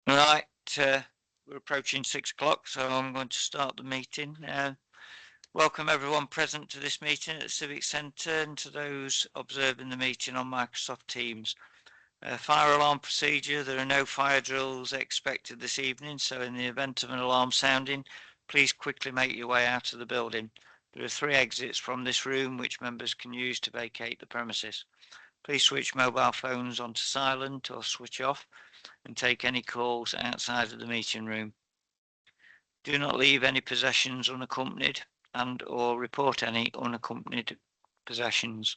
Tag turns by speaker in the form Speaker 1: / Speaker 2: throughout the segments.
Speaker 1: Right, we're approaching 6 o'clock, so I'm going to start the meeting. Welcome everyone present to this meeting at the Civic Centre and to those observing the meeting on Microsoft Teams. Fire alarm procedure, there are no fire drills expected this evening, so in the event of an alarm sounding, please quickly make your way out of the building. There are 3 exits from this room which members can use to vacate the premises. Please switch mobile phones onto silent or switch off and take any calls outside of the meeting room. Do not leave any possessions unaccompanied and/or report any unaccompanied possessions.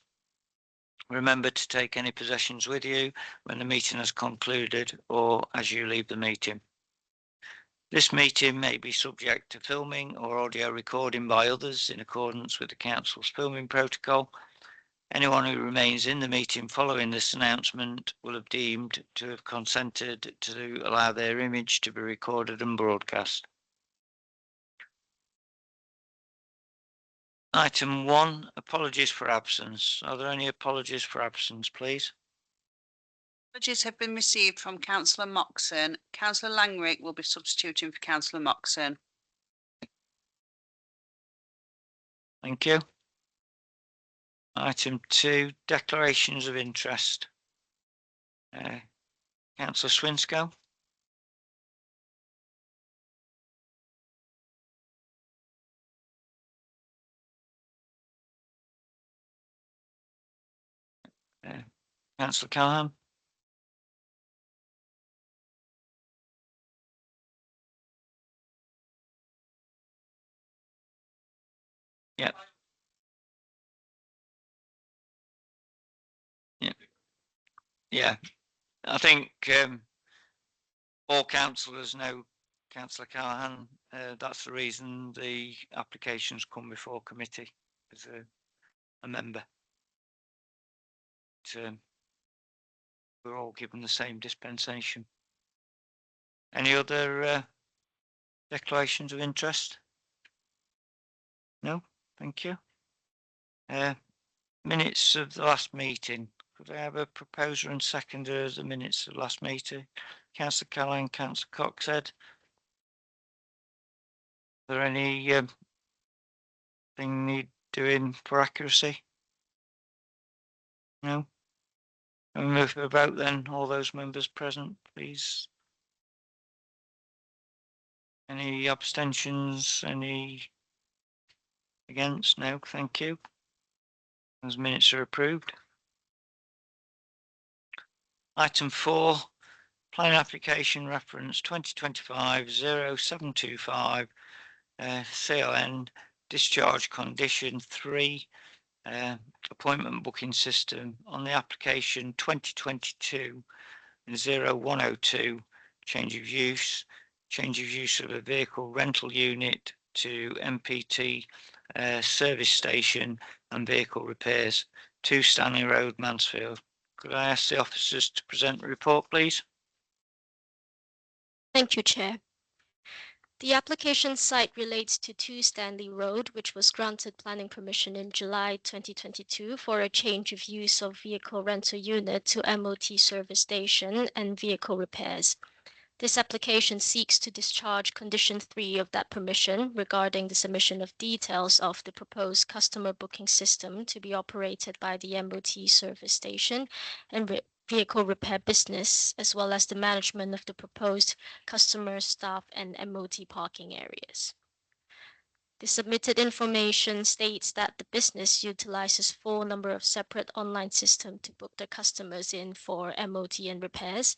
Speaker 1: Remember to take any possessions with you when the meeting has concluded or as you leave the meeting. This meeting may be subject to filming or audio recording by others in accordance with the Council's filming protocol. Anyone who remains in the meeting following this announcement will have deemed to have consented to allow their image to be recorded and broadcast. Item 1, apologies for absence. Are there any apologies for absence, please?
Speaker 2: Apologies have been received from Councillor Moxon. Councillor Langrick will be substituting for Councillor Moxon.
Speaker 1: Thank you. Item 2, declarations of interest. Councillor Swinscoe. Councillor Callaghan. Yep. Yeah. I think all councillors know Councillor Callaghan. That's the reason the applications come before committee as a member. We're all given the same dispensation. Any other declarations of interest? No, thank you. Minutes of the last meeting. Could I have a proposer and seconder of the minutes of the last meeting? Councillor Callaghan, Councillor Coxhead. Are there any thing need doing for accuracy? No? I'll move for a vote then. All those members present, please. Any abstentions? Any against? No, thank you. Those minutes are approved. Item 4, plan application reference 2025-0725, CLN, discharge condition 3, appointment booking system on the application 2022-0102, change of use of a vehicle rental unit to MPT service station and vehicle repairs, 2 Stanley Road, Mansfield. Could I ask the officers to present the report, please?
Speaker 3: Thank you, Chair. The application site relates to 2 Stanley Road, which was granted planning permission in July 2022 for a change of use of vehicle rental unit to MOT service station and vehicle repairs. This application seeks to discharge condition 3 of that permission regarding the submission of details of the proposed customer booking system to be operated by the MOT service station and vehicle repair business, as well as the management of the proposed customer, staff, and MOT parking areas. The submitted information states that the business utilizes 4 number of separate online systems to book their customers in for MOT and repairs.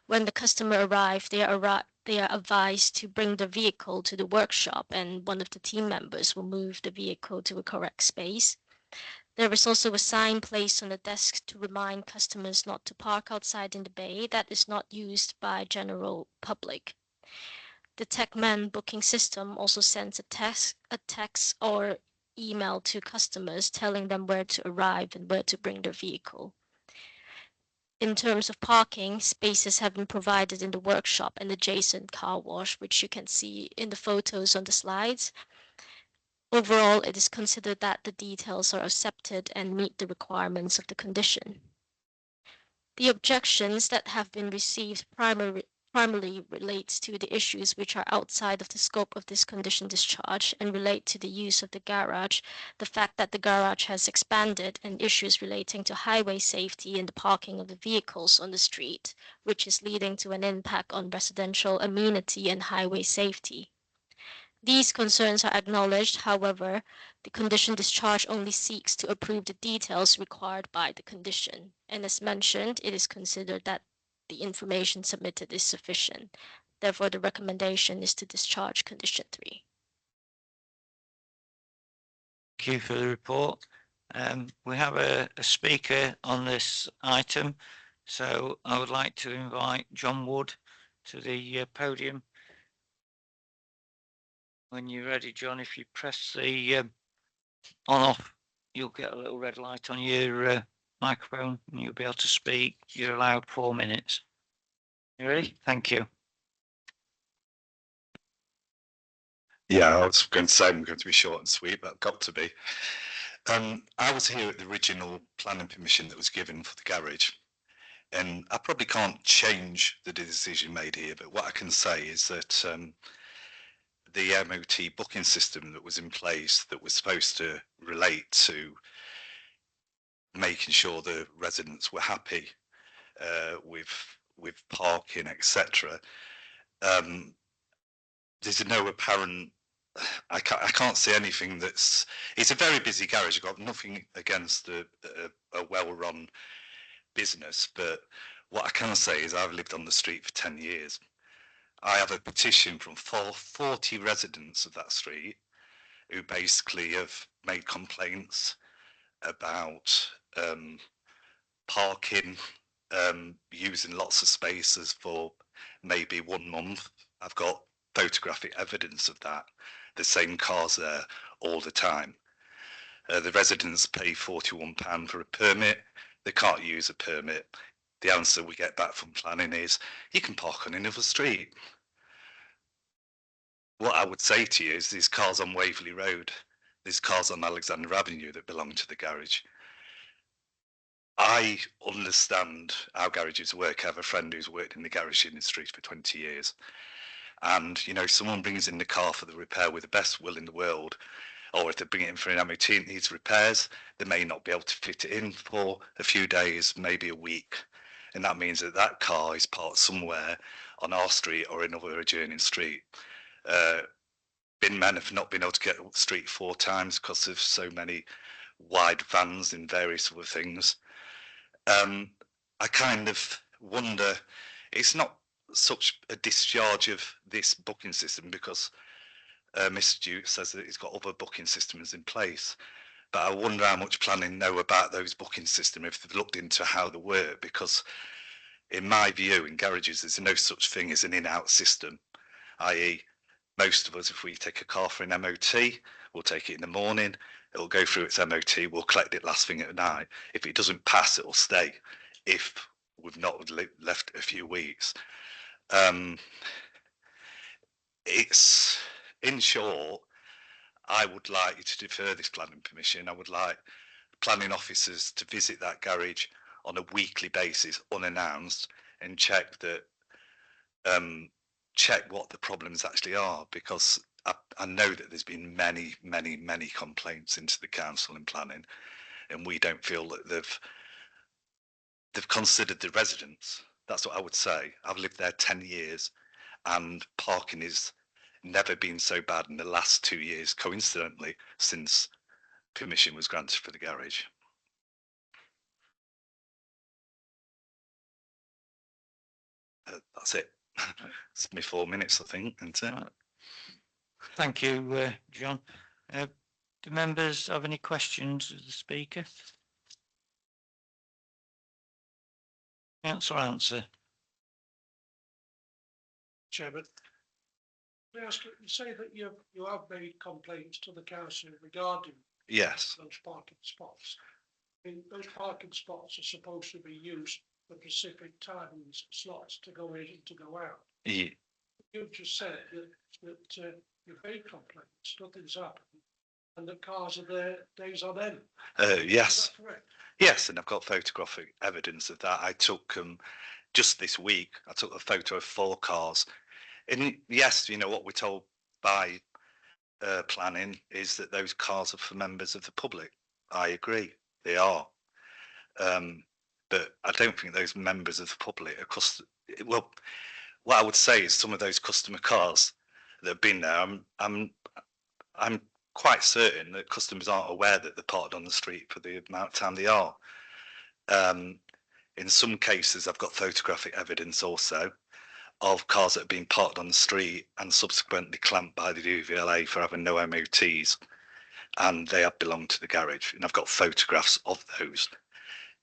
Speaker 3: When the customer arrives, they are advised to bring the vehicle to the workshop, and one of the team members will move the vehicle to a correct space. There is also a sign placed on the desk to remind customers not to park outside in the bay that is not used by general public. The TechMan booking system also sends a text or email to customers telling them where to arrive and where to bring their vehicle. In terms of parking, spaces have been provided in the workshop and adjacent car wash, which you can see in the photos on the slides. Overall, it is considered that the details are accepted and meet the requirements of the condition. The objections that have been received primarily relates to the issues which are outside of the scope of this condition discharge and relate to the use of the garage, the fact that the garage has expanded, and issues relating to highway safety and the parking of the vehicles on the street, which is leading to an impact on residential amenity and highway safety. These concerns are acknowledged, however, the condition discharge only seeks to approve the details required by the condition, and as mentioned, it is considered that the information submitted is sufficient. Therefore, the recommendation is to discharge condition 3.
Speaker 1: Thank you for the report. We have a speaker on this item, so I would like to invite John Wood to the podium. When you're ready, John, if you press the on off, you'll get a little red light on your microphone and you'll be able to speak. You're allowed 4 minutes. You ready? Thank you.
Speaker 4: Yeah, I was going to say I'm going to be short and sweet, but I've got to be. I was here at the original planning permission that was given for the garage, and I probably can't change the decision made here, but what I can say is that the MOT booking system that was in place that was supposed to relate to making sure the residents were happy with parking, etc. There's no apparent. I can't see anything that's. It's a very busy garage. I've got nothing against a well-run business, but what I can say is I've lived on the street for 10 years. I have a petition from 40 residents of that street who basically have made complaints about parking, using lots of spaces for maybe 1 month. I've got photographic evidence of that. The same cars there all the time. The residents pay £41 for a permit. They can't use a permit. The answer we get back from planning is, you can park on another street. What I would say to you is there's cars on Waverley Road. There's cars on Alexander Avenue that belong to the garage. I understand how garages work. I have a friend who's worked in the garage industry for 20 years. And, you know, if someone brings in the car for the repair with the best will in the world, or if they bring it in for an MOT and needs repairs, they may not be able to fit it in for a few days, maybe a week. And that means that that car is parked somewhere on our street or another adjoining street. Bin men have not been able to get up the street 4 times because of so many wide vans and various other things. I kind of wonder, it's not such a discharge of this booking system because Mr. Duke says that he's got other booking systems in place, but I wonder how much planning know about those booking systems if they've looked into how they work, because in my view in garages there's no such thing as an in-out system, i.e. most of us, if we take a car for an MOT, we'll take it in the morning, it'll go through its MOT, we'll collect it last thing at night. If it doesn't pass, it'll stay if we've not left a few weeks. It's, in short, I would like you to defer this planning permission. I would like planning officers to visit that garage on a weekly basis, unannounced, and check that, check what the problems actually are, because I know that there's been many complaints into the council in planning, and we don't feel that they've considered the residents. That's what I would say. I've lived there 10 years and parking has never been so bad in the last 2 years, coincidentally, since permission was granted for the garage. That's it. It's me 4 minutes, I think. And
Speaker 1: Thank you, John. Do members have any questions of the speaker? Councillor Answer.
Speaker 5: Chairman, may I ask, you say that you have made complaints to the council regarding
Speaker 4: yes,
Speaker 5: those parking spots. I mean, those parking spots are supposed to be used for specific timings, slots to go in and to go out. You've just said that you've made complaints, nothing's happened, and the cars are there days on end.
Speaker 4: yes.
Speaker 5: Is that correct?
Speaker 4: Yes, and I've got photographic evidence of that. I took just this week, I took a photo of 4 cars. And yes, you know, what we're told by planning is that those cars are for members of the public. I agree, they are. But I don't think those members of the public are well, what I would say is some of those customer cars that have been there, I'm quite certain that customers aren't aware that they're parked on the street for the amount of time they are. In some cases, I've got photographic evidence also of cars that have been parked on the street and subsequently clamped by the DVLA for having no MOTs, and they have belonged to the garage. And I've got photographs of those,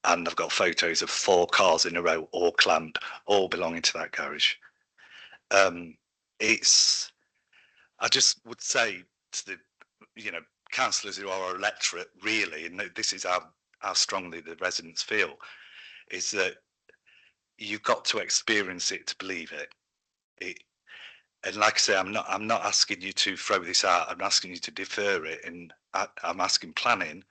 Speaker 4: and I've got photos of 4 cars in a row, all clamped, all belonging to that garage. I just would say to the, you know, councillors who are our electorate, really, and this is how strongly the residents feel, is that you've got to experience it to believe it. And like I say, I'm not asking you to throw this out. I'm asking you to defer it, and I'm asking planning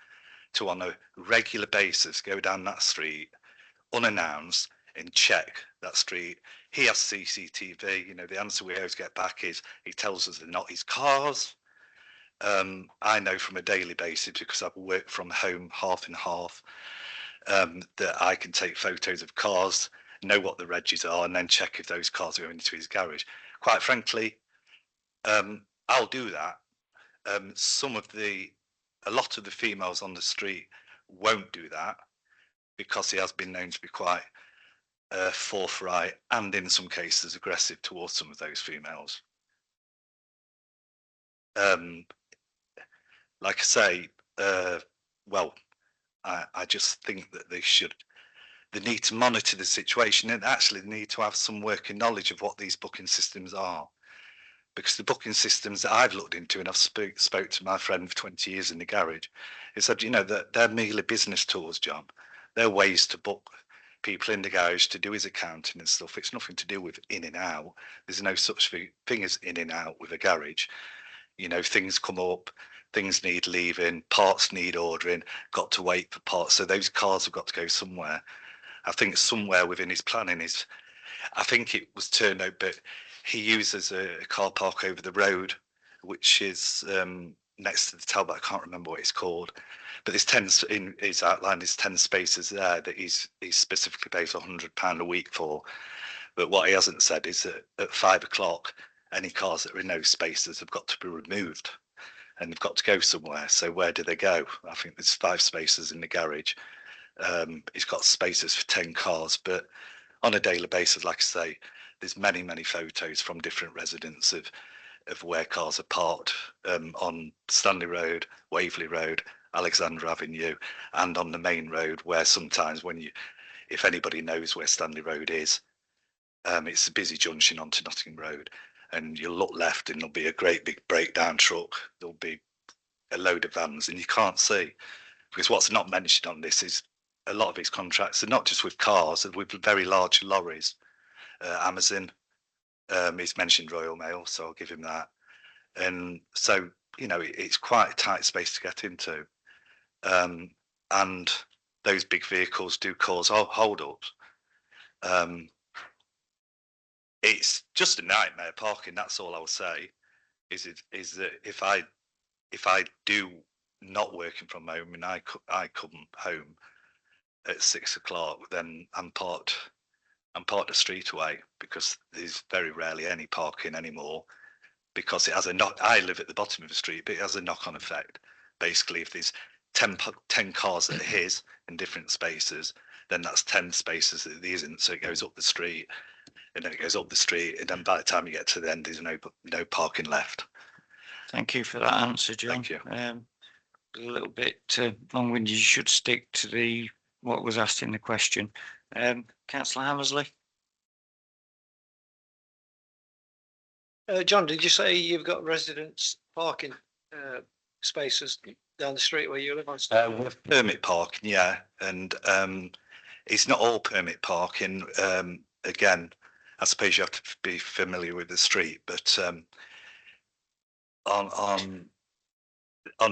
Speaker 4: to, on a regular basis, go down that street unannounced and check that street. He has CCTV. You know, the answer we always get back is he tells us they're not his cars. I know from a daily basis, because I've worked from home half and half, that I can take photos of cars, know what the regs are, and then check if those cars are going into his garage. Quite frankly, I'll do that. A lot of the females on the street won't do that, because he has been known to be quite forthright and in some cases aggressive towards some of those females. Like I say, well, I just think that they need to monitor the situation, and actually they need to have some working knowledge of what these booking systems are. Because the booking systems that I've looked into, and I've spoke to my friend for 20 years in the garage, he said, you know, that they're merely business tools, John. They're ways to book people in the garage to do his accounting and stuff. It's nothing to do with in and out. There's no such thing as in and out with a garage. You know, things come up, things need leaving, parts need ordering, got to wait for parts. So those cars have got to go somewhere. I think somewhere within his planning is, I think it was turned out, but he uses a car park over the road, which is next to the Talbot. I can't remember what it's called, but there's 10 in his outline. There's 10 spaces there that he's specifically paid £100 a week for. But what he hasn't said is that at 5 o'clock, any cars that are in those spaces have got to be removed, and they've got to go somewhere. So where do they go? I think there's 5 spaces in the garage. He's got spaces for 10 cars, but on a daily basis, like I say, there's many photos from different residents of where cars are parked on Stanley Road, Waverley Road, Alexandra Avenue, and on the main road, where sometimes if anybody knows where Stanley Road is, it's a busy junction onto Nottingham Road, and you'll look left and there'll be a great big breakdown truck. There'll be a load of vans, and you can't see, because what's not mentioned on this is a lot of his contracts are not just with cars, they're with very large lorries. Amazon, he's mentioned Royal Mail, so I'll give him that. And so, you know, it's quite a tight space to get into. And those big vehicles do cause hold-ups. It's just a nightmare parking, that's all I would say, is that if I do not working from home and I come home at 6 o'clock, then I'm parked a street away, because there's very rarely any parking anymore, because it has a knock. I live at the bottom of the street, but it has a knock-on effect. Basically, if there's 10 cars that are his in different spaces, then that's 10 spaces that there isn't. So it goes up the street, and then it goes up the street, and then by the time you get to the end, there's no parking left.
Speaker 1: Thank you for that answer, John.
Speaker 4: Thank you.
Speaker 1: A little bit long-winded. You should stick to what was asked in the question. Councillor Hammersley.
Speaker 5: John, did you say you've got residents parking spaces down the street where you live on?
Speaker 4: With permit parking, yeah, and it's not all permit parking. Again, I suppose you have to be familiar with the street, but on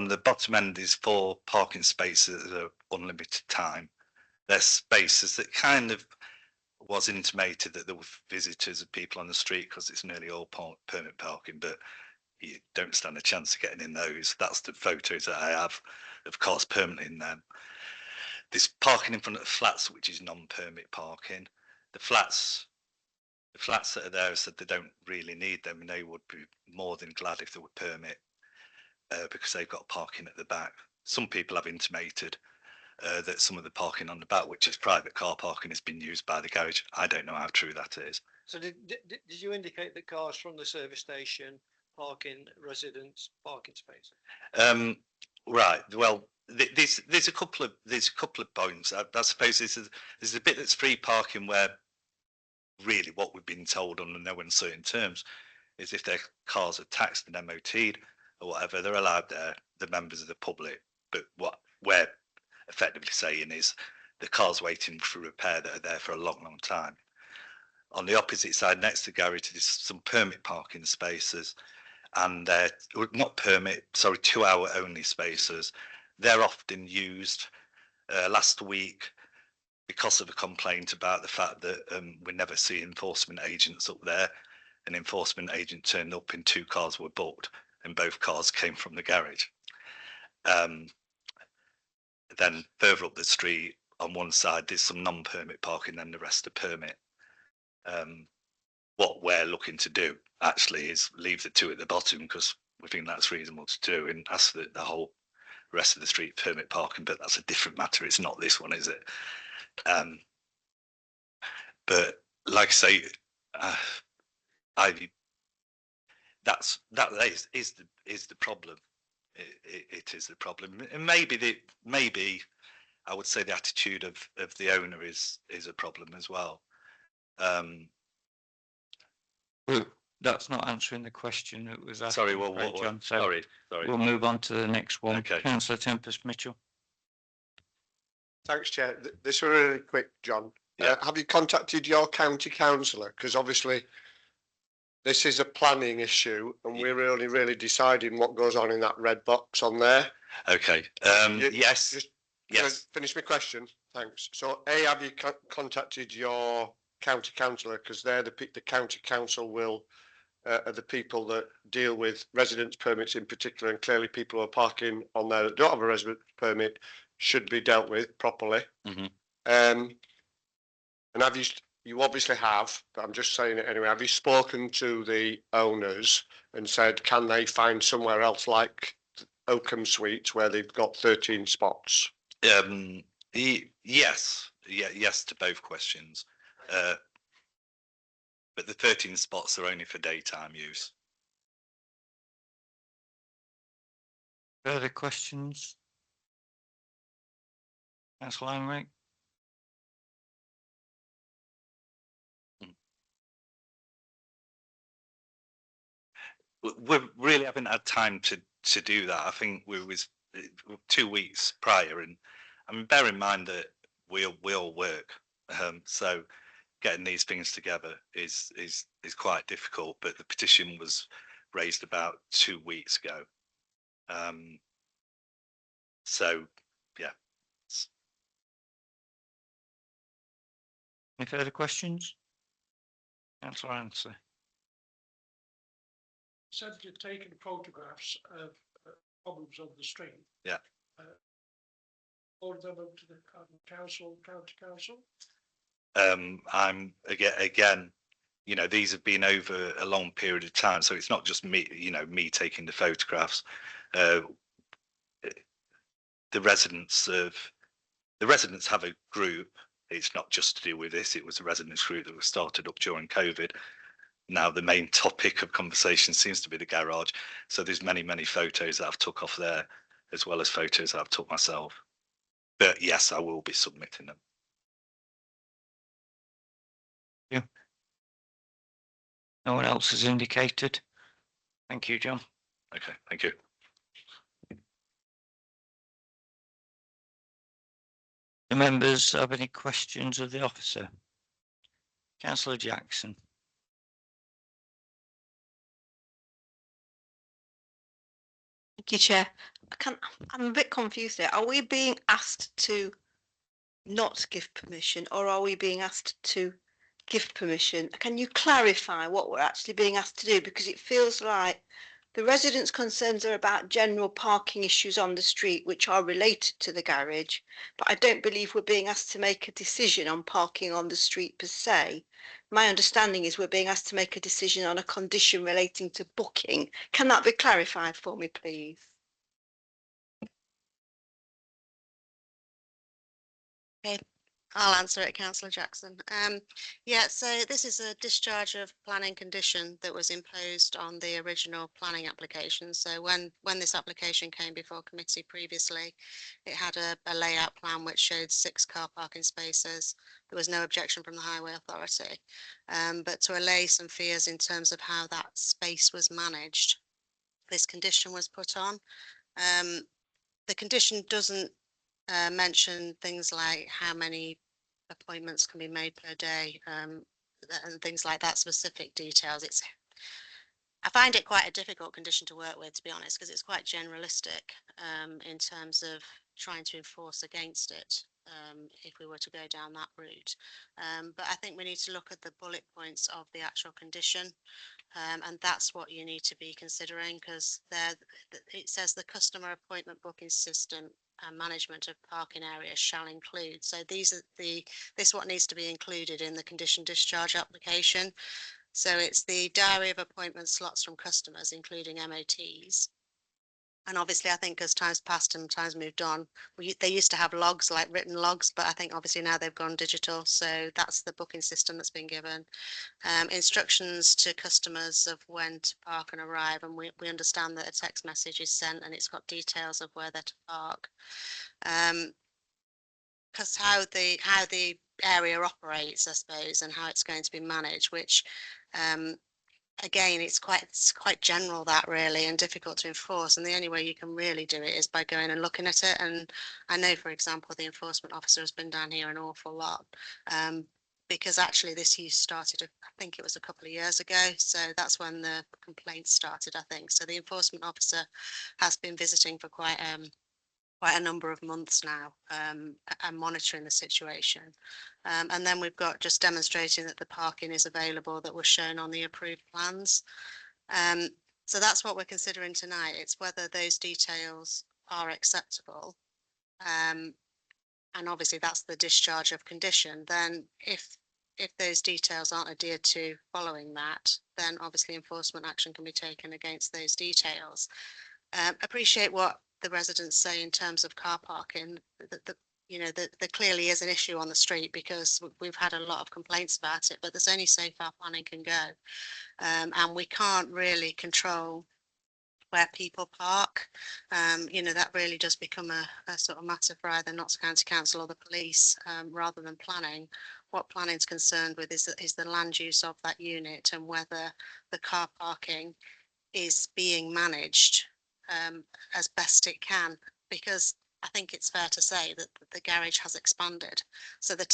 Speaker 4: the bottom end is 4 parking spaces at unlimited time. They're spaces that kind of was intimated that there were visitors and people on the street because it's nearly all permit parking, but you don't stand a chance of getting in those. That's the photos that I have of cars permanently in them. There's parking in front of the flats, which is non-permit parking. The flats that are there said they don't really need them, and they would be more than glad if they were permit, because they've got parking at the back. Some people have intimated that some of the parking on the back, which is private car parking, has been used by the garage. I don't know how true that is.
Speaker 6: So did you indicate that cars from the service station park in residence parking space?
Speaker 4: Right. Well, there's a couple of points. I suppose there's a bit that's free parking where really what we've been told under no uncertain terms is if their cars are taxed and MOT'd or whatever, they're allowed there, the members of the public. But what we're effectively saying is the cars waiting for repair that are there for a long time. On the opposite side, next to the garage, there's some permit parking spaces, and they're not permit, sorry, 2 hour only spaces. They're often used. Last week, because of a complaint about the fact that we never see enforcement agents up there, an enforcement agent turned up and 2 cars were booked, and both cars came from the garage. Then further up the street, on one side, there's some non-permit parking, and the rest are permit. What we're looking to do actually is leave the 2 at the bottom because we think that's reasonable to do, and ask the whole rest of the street permit parking. But that's a different matter. It's not this one, is it? But like I say, that is the problem. It is the problem, and maybe I would say the attitude of the owner is a problem as well.
Speaker 1: That's not answering the question that was asked.
Speaker 4: Sorry, well,
Speaker 1: John. So
Speaker 4: sorry.
Speaker 1: we'll move on to the next one.
Speaker 4: Okay.
Speaker 1: Councillor Tempest Mitchell.
Speaker 7: Thanks, Chair. This was really quick, John.
Speaker 4: Yeah.
Speaker 7: Have you contacted your county councillor? Because obviously this is a planning issue, and we're only really deciding what goes on in that red box on there.
Speaker 4: Okay. Yes.
Speaker 7: Just
Speaker 4: Yes.
Speaker 7: finish my question. Thanks. So, have you contacted your county councillor? Because they're the county council will are the people that deal with residence permits in particular, and clearly people who are parking on there that don't have a residence permit should be dealt with properly.
Speaker 4: Mhm.
Speaker 7: And have you obviously have, but I'm just saying it anyway, have you spoken to the owners and said, can they find somewhere else like Oakham Suites where they've got 13 spots?
Speaker 4: Yes. Yes to both questions. But the 13 spots are only for daytime use.
Speaker 1: Further questions? Councillor Langrick.
Speaker 4: We really haven't had time to do that. I think we was 2 weeks prior, and I mean, bear in mind that we all work, so getting these things together is quite difficult. But the petition was raised about 2 weeks ago, so yeah.
Speaker 1: Any further questions? Councillor Answer.
Speaker 5: Said you'd taken photographs of problems on the street.
Speaker 4: Yeah.
Speaker 5: Forward them up to the county council.
Speaker 4: I'm again, you know, these have been over a long period of time, so it's not just me, you know, me taking the photographs. The residents have a group. It's not just to do with this. It was a residents group that was started up during COVID. Now the main topic of conversation seems to be the garage. So there's many photos that I've took off there, as well as photos that I've took myself. But yes, I will be submitting them.
Speaker 1: Yeah. No one else has indicated. Thank you, John.
Speaker 4: Okay, thank you.
Speaker 1: Do members have any questions of the officer? Councillor Jackson.
Speaker 8: Thank you, Chair. I'm a bit confused here. Are we being asked to not give permission, or are we being asked to give permission, can you clarify what we're actually being asked to do? Because it feels like the residents' concerns are about general parking issues on the street, which are related to the garage, but I don't believe we're being asked to make a decision on parking on the street per se. My understanding is we're being asked to make a decision on a condition relating to booking. Can that be clarified for me, please?
Speaker 9: I'll answer it, Councillor Jackson. Yeah, so this is a discharge of planning condition that was imposed on the original planning application. So when this application came before committee previously, it had a layout plan which showed 6 car parking spaces. There was no objection from the Highway Authority, but to allay some fears in terms of how that space was managed, this condition was put on. The condition doesn't mention things like how many appointments can be made per day, and things like that, specific details. I find it quite a difficult condition to work with, to be honest, because it's quite generalistic in terms of trying to enforce against it if we were to go down that route. But I think we need to look at the bullet points of the actual condition, and that's what you need to be considering, because it says the customer appointment booking system and management of parking areas shall include. So this is what needs to be included in the condition discharge application. So it's the diary of appointment slots from customers, including MOTs. And obviously, I think as time's passed and time's moved on, they used to have logs, like written logs, but I think obviously now they've gone digital. So that's the booking system that's been given. Instructions to customers of when to park and arrive, and we understand that a text message is sent and it's got details of where they're to park. Because how the area operates, I suppose, and how it's going to be managed, which again, it's quite general, that really, and difficult to enforce. And the only way you can really do it is by going and looking at it. And I know, for example, the enforcement officer has been down here an awful lot, because actually this use started, I think it was a couple of years ago. So that's when the complaints started, I think. So the enforcement officer has been visiting for quite a number of months now, and monitoring the situation. And then we've got just demonstrating that the parking is available that was shown on the approved plans. So that's what we're considering tonight. It's whether those details are acceptable. And obviously that's the discharge of condition. Then if those details aren't adhered to following that, then obviously enforcement action can be taken against those details. Appreciate what the residents say in terms of car parking, that there clearly is an issue on the street, because we've had a lot of complaints about it, but there's only so far planning can go. And we can't really control where people park. That really does become a sort of matter for either Notts County Council or the police, rather than planning. What planning is concerned with is the land use of that unit, and whether the car parking is being managed as best it can, because I think it's fair to say that the garage has expanded, so the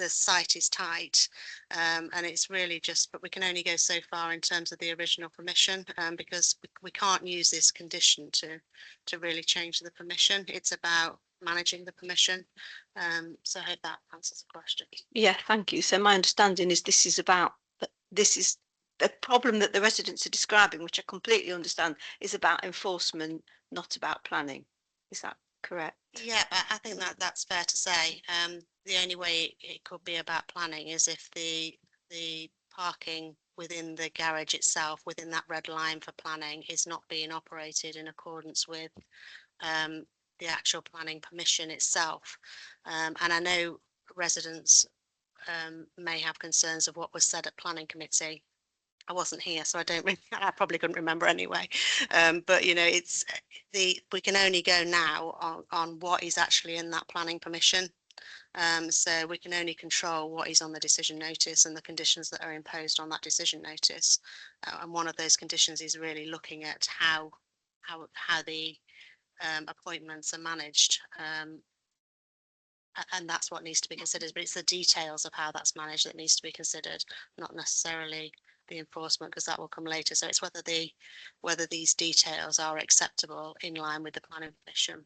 Speaker 9: site is tight, and it's really but we can only go so far in terms of the original permission, because we can't use this condition to really change the permission. It's about managing the permission. So I hope that answers the question.
Speaker 8: Yeah, thank you. So my understanding is this is the problem that the residents are describing, which I completely understand, is about enforcement, not about planning. Is that correct?
Speaker 9: Yeah, I think that's fair to say. The only way it could be about planning is if the parking within the garage itself, within that red line for planning, is not being operated in accordance with the actual planning permission itself. And I know residents may have concerns of what was said at planning committee. I wasn't here, so I probably couldn't remember anyway. But we can only go now on what is actually in that planning permission. So we can only control what is on the decision notice and the conditions that are imposed on that decision notice. And one of those conditions is really looking at how the appointments are managed. And that's what needs to be considered, but it's the details of how that's managed that needs to be considered, not necessarily the enforcement, because that will come later. So it's whether these details are acceptable in line with the planning permission.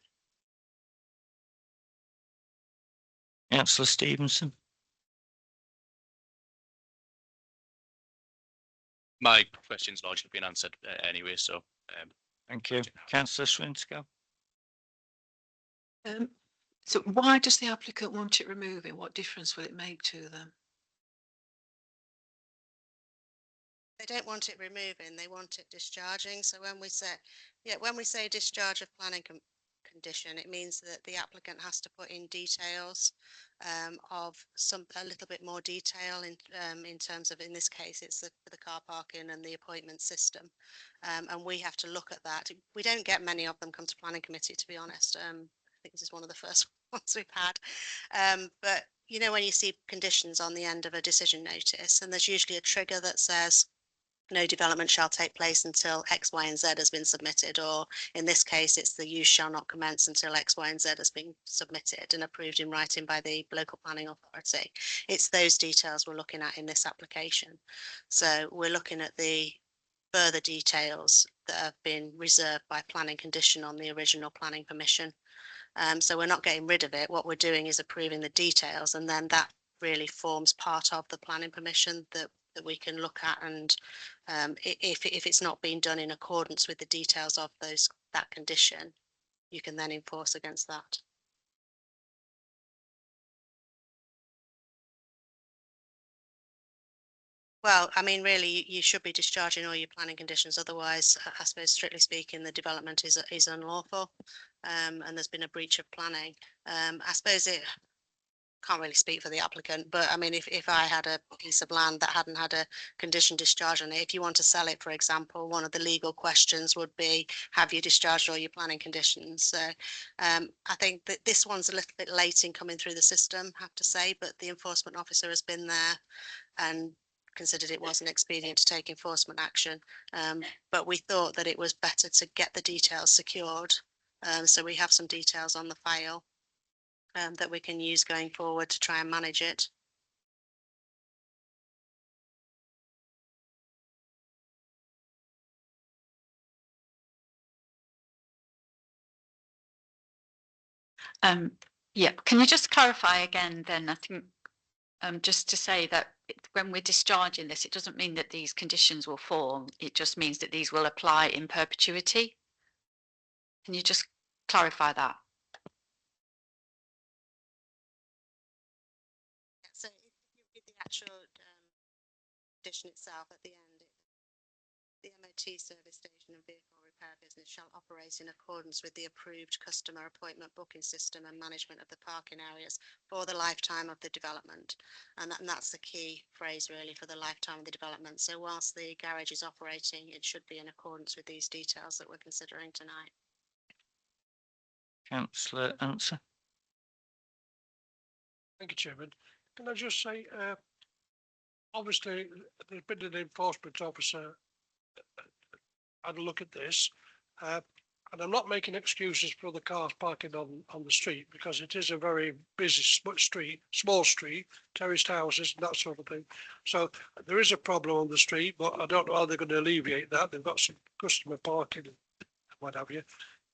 Speaker 1: Councillor Stevenson.
Speaker 10: my question's largely been answered anyway, so.
Speaker 1: Thank you. Councillor Swinscoe.
Speaker 11: So why does the applicant want it removing? What difference will it make to them?
Speaker 9: They don't want it removing, they want it discharging. So when we say discharge of planning condition, it means that the applicant has to put in details of a little bit more detail in terms of, in this case, it's the car parking and the appointment system. And we have to look at that. We don't get many of them come to planning committee, to be honest. I think this is one of the first ones we've had. But you know, when you see conditions on the end of a decision notice, and there's usually a trigger that says no development shall take place until X, Y, and Z has been submitted, or in this case, it's the use shall not commence until X, Y, and Z has been submitted and approved in writing by the local planning authority. It's those details we're looking at in this application. So we're looking at the further details that have been reserved by planning condition on the original planning permission. So we're not getting rid of it. What we're doing is approving the details, and then that really forms part of the planning permission that we can look at, and if it's not being done in accordance with the details of that condition, you can then enforce against that. Well, I mean, really, you should be discharging all your planning conditions. Otherwise, I suppose, strictly speaking, the development is unlawful, and there's been a breach of planning. I suppose it can't really speak for the applicant, but I mean, if I had a piece of land that hadn't had a condition discharge on it, if you want to sell it, for example, one of the legal questions would be, have you discharged all your planning conditions? So I think that this one's a little bit late in coming through the system, I have to say, but the enforcement officer has been there and considered it wasn't expedient to take enforcement action. But we thought that it was better to get the details secured. So we have some details on the file that we can use going forward to try and manage it.
Speaker 11: Yeah, can you just clarify again then? I think just to say that when we're discharging this, it doesn't mean that these conditions will fall. It just means that these will apply in perpetuity. Can you just clarify that?
Speaker 9: So if you read the actual condition itself at the end, the MOT service station and vehicle repair business shall operate in accordance with the approved customer appointment booking system and management of the parking areas for the lifetime of the development. And that's the key phrase really, for the lifetime of the development. So whilst the garage is operating, it should be in accordance with these details that we're considering tonight.
Speaker 1: Councillor Answer.
Speaker 5: Thank you, Chairman. Can I just say, obviously, there's been an enforcement officer had a look at this, and I'm not making excuses for the cars parking on the street, because it is a very busy small street, terraced houses and that sort of thing. So there is a problem on the street, but I don't know how they're going to alleviate that. They've got some customer parking and what have you.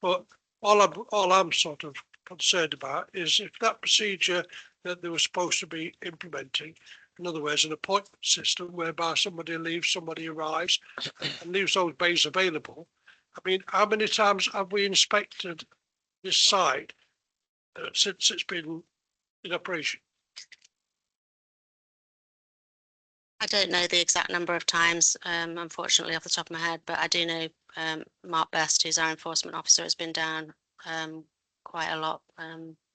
Speaker 5: But all I'm sort of concerned about is if that procedure that they were supposed to be implementing, in other words, an appointment system whereby somebody leaves, somebody arrives and leaves those bays available. I mean, how many times have we inspected this site since it's been in operation?
Speaker 9: I don't know the exact number of times, unfortunately, off the top of my head, but I do know Mark Best, who's our enforcement officer, has been down quite a lot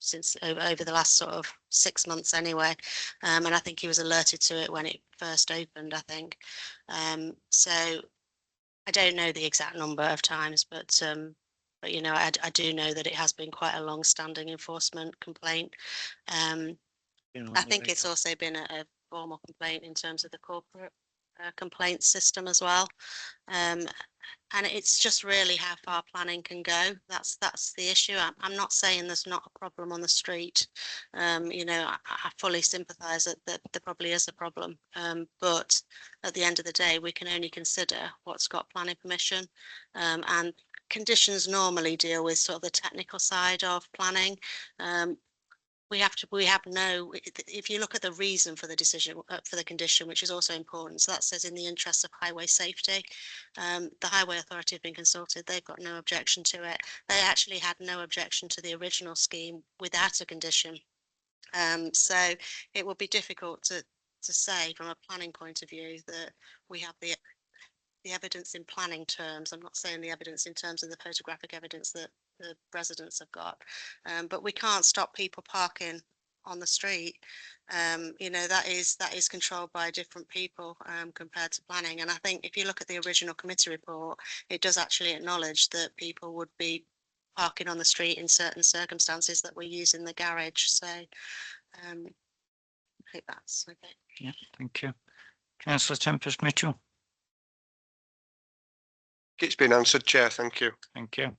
Speaker 9: since over the last sort of 6 months anyway, and I think he was alerted to it when it first opened, I think. So I don't know the exact number of times, but you know, I do know that it has been quite a long-standing enforcement complaint. I think it's also been a formal complaint in terms of the corporate complaint system as well. And it's just really how far planning can go. That's the issue. I'm not saying there's not a problem on the street. You know, I fully sympathise that there probably is a problem. But at the end of the day, we can only consider what's got planning permission. And conditions normally deal with sort of the technical side of planning. we have no, if you look at the reason for the decision, for the condition, which is also important, so that says in the interests of highway safety. The Highway Authority have been consulted, they've got no objection to it. They actually had no objection to the original scheme without a condition. So it would be difficult to say from a planning point of view that we have the evidence in planning terms. I'm not saying the evidence in terms of the photographic evidence that the residents have got, but we can't stop people parking on the street. You know, that is controlled by different people compared to planning. And I think if you look at the original committee report, it does actually acknowledge that people would be parking on the street in certain circumstances that we're using the garage. So I hope that's okay.
Speaker 1: Yeah, thank you. Councillor Tempest Mitchell.
Speaker 7: It's been answered, Chair. Thank you.
Speaker 1: Thank you.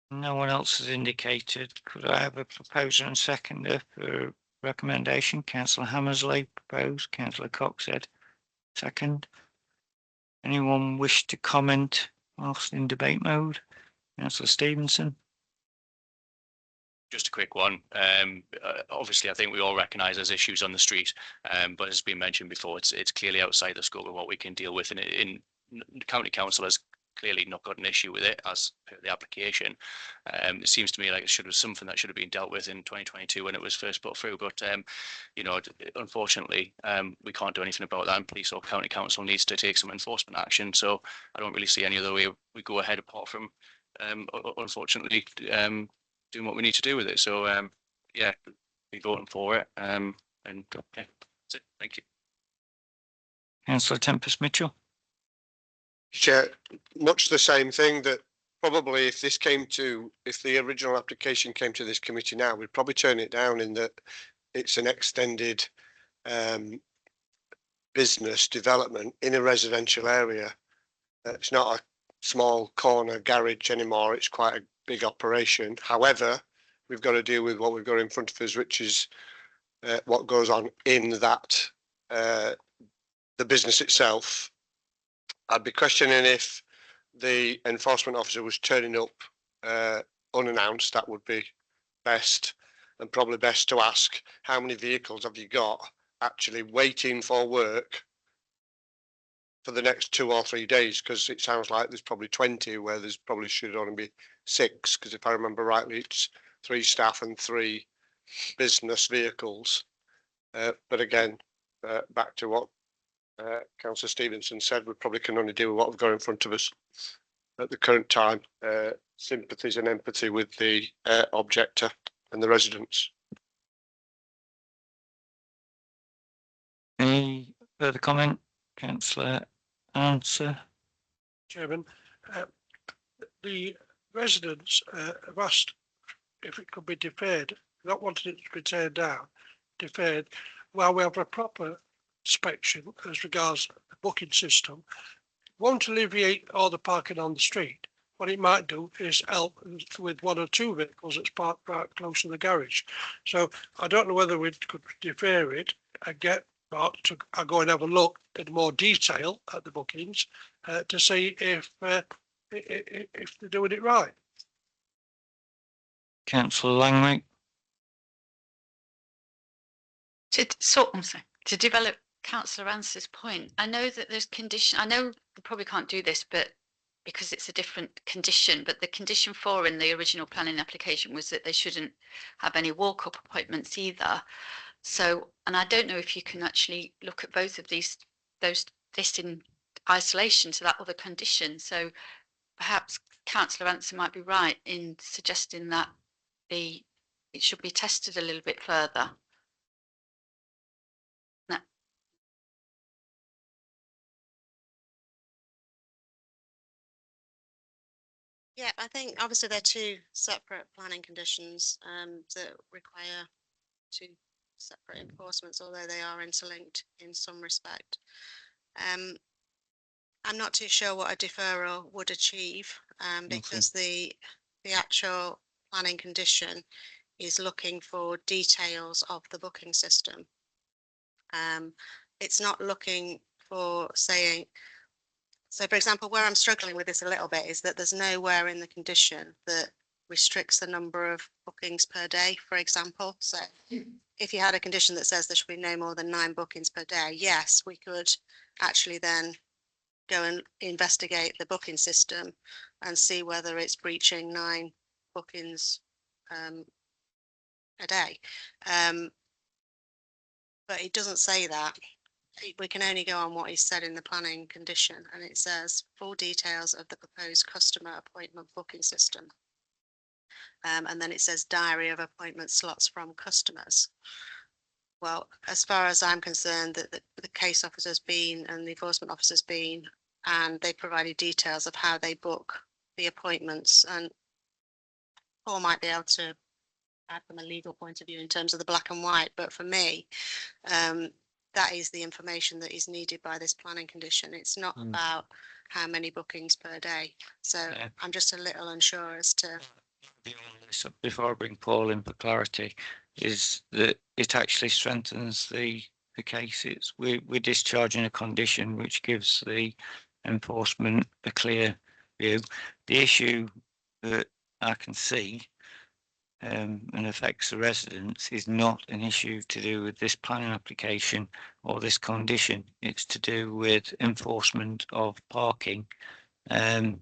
Speaker 1: No one else has indicated. Could I have a proposer and seconder for recommendation? Councillor Hammersley proposed, Councillor Cox said second. Anyone wish to comment whilst in debate mode? Councillor Stevenson.
Speaker 10: Just a quick one. Obviously, I think we all recognise there's issues on the street, but as has been mentioned before, it's clearly outside the scope of what we can deal with. And in County Council has clearly not got an issue with it as per the application. It seems to me like it should have something that should have been dealt with in 2022 when it was first put through. But you know, unfortunately, we can't do anything about that. And police or County Council needs to take some enforcement action. So I don't really see any other way we go ahead apart from, unfortunately, doing what we need to do with it. So yeah, be voting for it. And yeah, that's it. Thank you.
Speaker 1: Councillor Tempest Mitchell.
Speaker 7: Chair, much the same thing, that probably if the original application came to this committee now, we'd probably turn it down in that it's an extended business development in a residential area. It's not a small corner garage anymore. It's quite a big operation. However, we've got to deal with what we've got in front of us, which is what goes on in that the business itself. I'd be questioning if the enforcement officer was turning up unannounced. That would be best, and probably best to ask how many vehicles have you got actually waiting for work for the next 2 or 3 days, because it sounds like there's probably 20 where there's probably should only be 6, because if I remember rightly, it's 3 staff and 3 business vehicles. But again, back to what Councillor Stevenson said, we probably can only deal with what we've got in front of us at the current time. Sympathies and empathy with the objector and the residents.
Speaker 1: Any further comment? Councillor Answer.
Speaker 5: Chairman, the residents have asked if it could be deferred, not wanting it to be turned down, deferred, while we have a proper inspection as regards the booking system. Won't alleviate all the parking on the street. What it might do is help with 1 or 2 vehicles that's parked right close to the garage. So I don't know whether we could defer it and get to go and have a look in more detail at the bookings to see if they're doing it right.
Speaker 1: Councillor Langrick.
Speaker 11: To develop Councillor Answer's point, I know that there's condition. I know we probably can't do this, but because it's a different condition, but the condition 4 in the original planning application was that they shouldn't have any walk-up appointments either. So, and I don't know if you can actually look at both of this in isolation to that other condition. So perhaps Councillor Answer might be right in suggesting that it should be tested a little bit further.
Speaker 9: Yeah, I think obviously they're 2 separate planning conditions that require 2 separate enforcements, although they are interlinked in some respect. I'm not too sure what a deferral would achieve because the actual planning condition is looking for details of the booking system. It's not looking for saying, so for example, where I'm struggling with this a little bit is that there's nowhere in the condition that restricts the number of bookings per day, for example. So if you had a condition that says there should be no more than 9 bookings per day, yes, we could actually then go and investigate the booking system and see whether it's breaching 9 bookings a day. But it doesn't say that. We can only go on what is said in the planning condition, and it says full details of the proposed customer appointment booking system. And then it says diary of appointment slots from customers. Well, as far as I'm concerned, that the case officer's been and the enforcement officer's been, and they provided details of how they book the appointments, and Paul might be able to add from a legal point of view in terms of the black and white, but for me, that is the information that is needed by this planning condition. It's not about how many bookings per day. So I'm just a little unsure as to.
Speaker 1: Before I bring Paul in for clarity, is that it actually strengthens the case. We're discharging a condition which gives the enforcement a clear view. The issue that I can see and affects the residents is not an issue to do with this planning application or this condition. It's to do with enforcement of parking in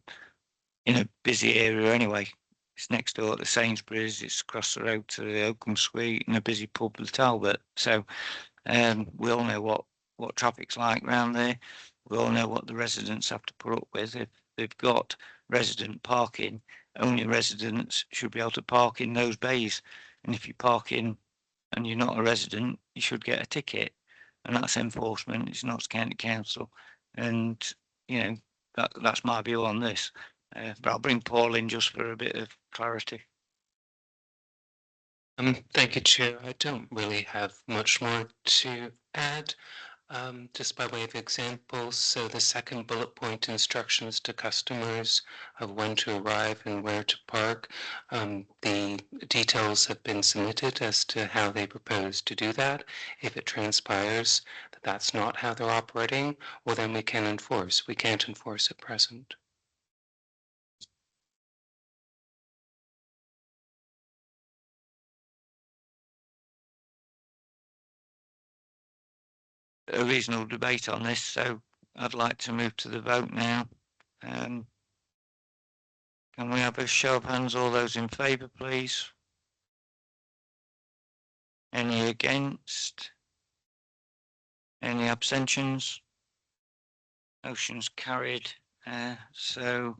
Speaker 1: a busy area anyway. It's next door to Sainsbury's, it's across the road to the Oakham Suite and a busy pub, the Talbot. So we all know what traffic's like around there. We all know what the residents have to put up with. If they've got resident parking, only residents should be able to park in those bays. And if you park in and you're not a resident, you should get a ticket. And that's enforcement, it's not county council. And, you know, that's my view on this. But I'll bring Paul in just for a bit of clarity.
Speaker 12: Thank you, Chair. I don't really have much more to add. Just by way of example, so the second bullet point, instructions to customers of when to arrive and where to park. The details have been submitted as to how they propose to do that. If it transpires that that's not how they're operating, well, then we can enforce. We can't enforce at present.
Speaker 1: A reasonable debate on this, so I'd like to move to the vote now. Can we have a show of hands, all those in favour, please? Any against? Any abstentions? Motion's carried. So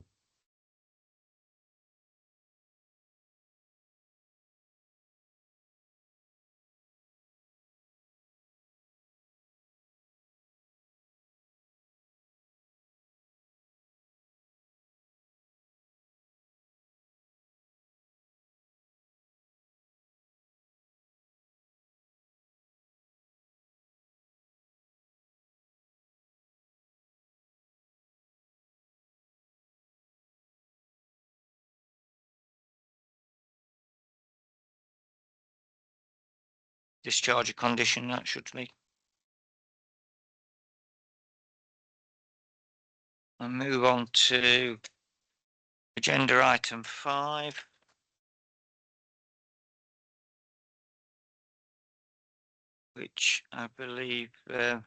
Speaker 1: discharge a condition, that should be. I'll move on to agenda item 5. Which I believe that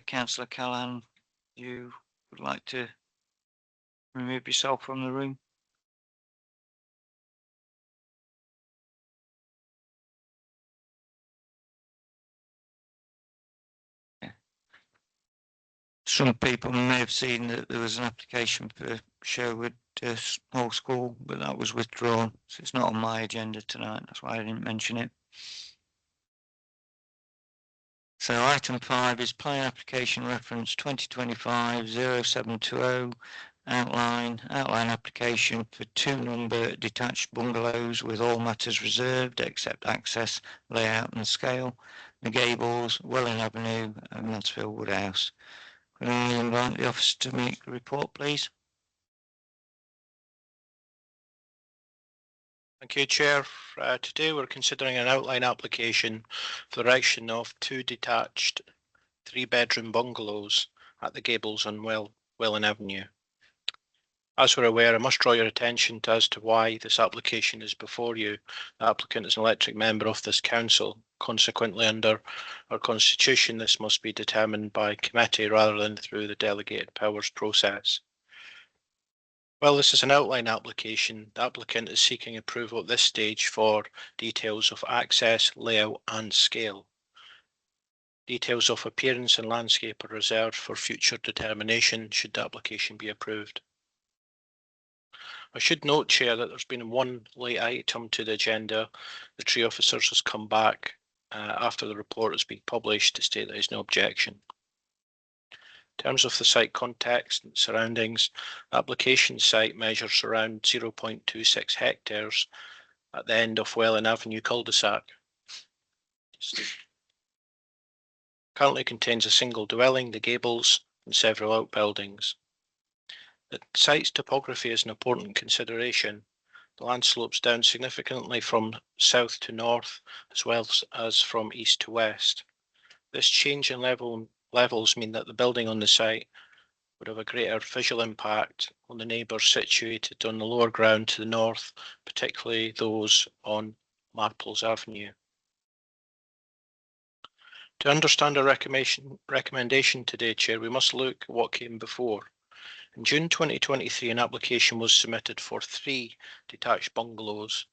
Speaker 1: Councillor Callaghan, you would like to remove yourself from the room. Some people may have seen that there was an application for Sherwood Small School, but that was withdrawn, so it's not on my agenda tonight. That's why I didn't mention it. So item 5 is planning application reference 2025-0720, outline application for 2-number detached bungalows with all matters reserved except access, layout and scale, The Gables, Welling Avenue and Mansfield Woodhouse. Can I invite the officer to make the report, please?
Speaker 6: Thank you, Chair. Today we're considering an outline application for the erection of 2 detached 3-bedroom bungalows at the Gables on Welling Avenue. As we're aware, I must draw your attention as to why this application is before you. The applicant is an elected member of this council. Consequently, under our constitution, this must be determined by committee rather than through the delegated powers process. While this is an outline application, the applicant is seeking approval at this stage for details of access, layout and scale. Details of appearance and landscape are reserved for future determination should the application be approved. I should note, Chair, that there's been one late item to the agenda. The tree officers has come back after the report has been published to state there is no objection. In terms of the site context and surroundings, the application site measures around 0.26 hectares at the end of Welland Avenue cul-de-sac. Currently contains a single dwelling, the gables, and several outbuildings. The site's topography is an important consideration. The land slopes down significantly from south to north, as well as from east to west. This change in levels mean that the building on the site would have a greater visual impact on the neighbours situated on the lower ground to the north, particularly those on Marples Avenue. To understand our recommendation today, Chair, we must look at what came before. In June 2023, an application was submitted for 3 detached bungalows.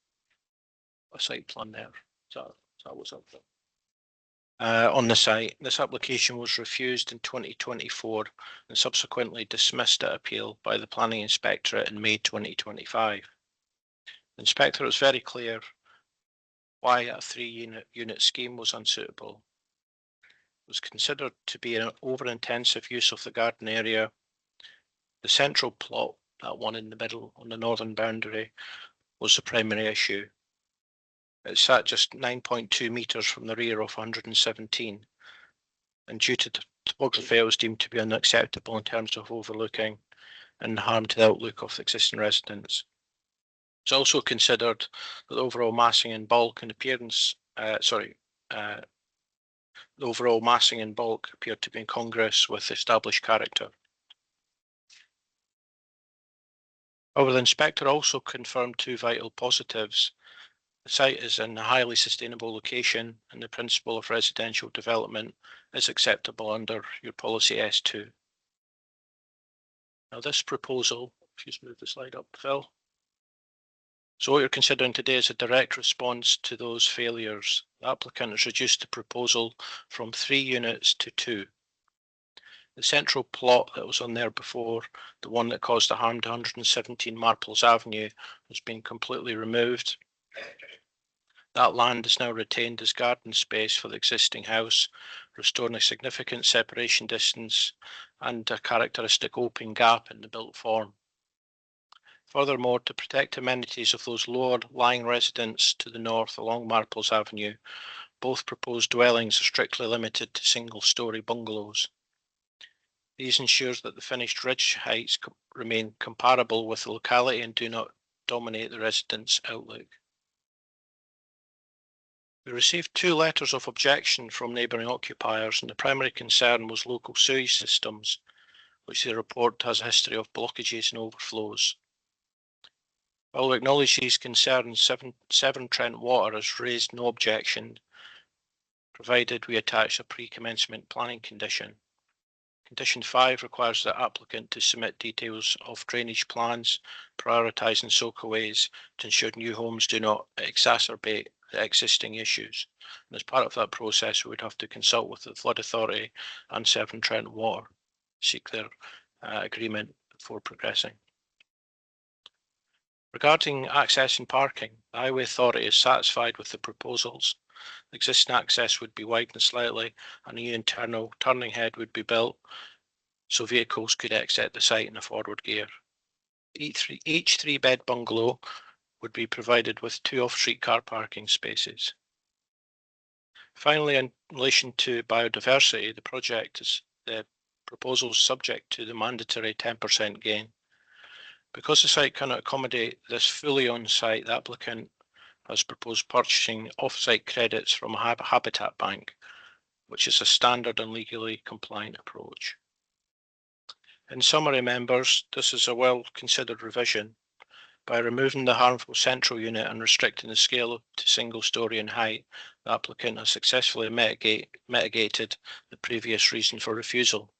Speaker 6: A site plan there. That was up there. On the site. This application was refused in 2024 and subsequently dismissed at appeal by the Planning Inspectorate in May 2025. The Inspectorate was very clear why a 3-unit scheme was unsuitable. It was considered to be an over-intensive use of the garden area. The central plot, that one in the middle on the northern boundary, was the primary issue. It sat just 9.2 metres from the rear of 117, and due to topography, it was deemed to be unacceptable in terms of overlooking and harm to the outlook of the existing residents. It's also considered that the overall massing in bulk and appearance, the overall massing in bulk appeared to be incongruous with established character. However, the inspector also confirmed 2 vital positives. The site is in a highly sustainable location and the principle of residential development is acceptable under your policy S2. Now this proposal, if you just move the slide up, Phil. So what you're considering today is a direct response to those failures. The applicant has reduced the proposal from 3 units to 2. The central plot that was on there before, the one that caused the harm to 117 Marples Avenue, has been completely removed. That land is now retained as garden space for the existing house, restoring a significant separation distance and a characteristic open gap in the built form. Furthermore, to protect amenities of those lower lying residents to the north along Marples Avenue, both proposed dwellings are strictly limited to single-storey bungalows. These ensures that the finished ridge heights remain comparable with the locality and do not dominate the residents' outlook. We received 2 letters of objection from neighbouring occupiers, and the primary concern was local sewage systems, which they report has a history of blockages and overflows. While we acknowledge these concerns, Severn Trent Water has raised no objection, provided we attach a pre-commencement planning condition. Condition 5 requires the applicant to submit details of drainage plans, prioritising soakaways to ensure new homes do not exacerbate the existing issues. And as part of that process, we would have to consult with the Flood Authority and Severn Trent Water, seek their agreement before progressing. Regarding access and parking, the Highway Authority is satisfied with the proposals. The existing access would be widened slightly and a new internal turning head would be built so vehicles could exit the site in a forward gear. Each 3-bed bungalow would be provided with 2 off-street car parking spaces. Finally, in relation to biodiversity, the proposal is subject to the mandatory 10% gain. Because the site cannot accommodate this fully on site, the applicant has proposed purchasing off-site credits from a habitat bank, which is a standard and legally compliant approach. In summary, members, this is a well-considered revision. By removing the harmful central unit and restricting the scale to single story in height, the applicant has successfully mitigated the previous reason for refusal.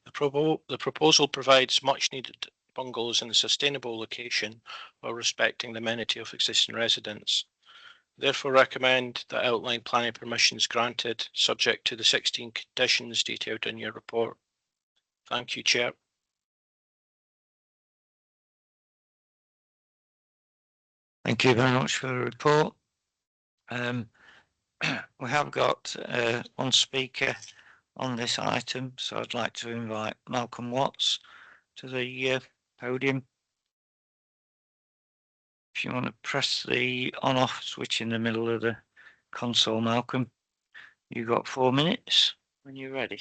Speaker 6: The proposal provides much needed bungalows in a sustainable location while respecting the amenity of existing residents. Therefore recommend that outline planning permissions granted, subject to the 16 conditions detailed in your report. Thank you, Chair.
Speaker 1: Thank you very much for the report. We have got one speaker on this item, so I'd like to invite Malcolm Watts to the podium. If you want to press the on-off switch in the middle of the console, Malcolm, you've got 4 minutes when you're ready.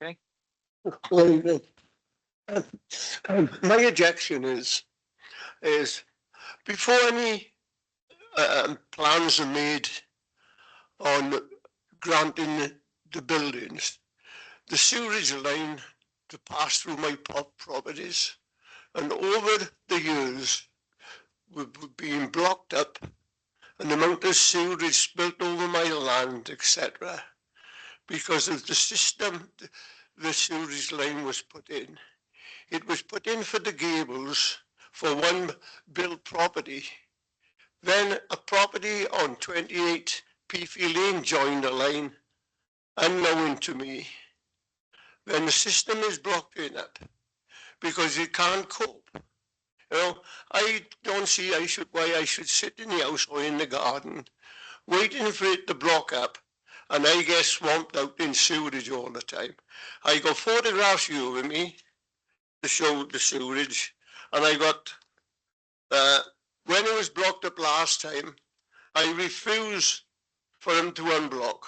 Speaker 1: Okay.
Speaker 5: My objection is before any plans are made on granting the buildings, the sewerage line to pass through my properties, and over the years we've been blocked up, and the amount of sewerage spilt over my land, etc., because of the system the sewerage line was put in. It was put in for the gables for one built property. Then a property on 28 Peafy Lane joined the line, unknown to me. Then the system is blocked in up because it can't cope. You know, I don't see why I should sit in the house or in the garden waiting for it to block up, and I get swamped out in sewerage all the time. I got photographs here with me to show the sewerage, and I got, when it was blocked up last time, I refused for them to unblock.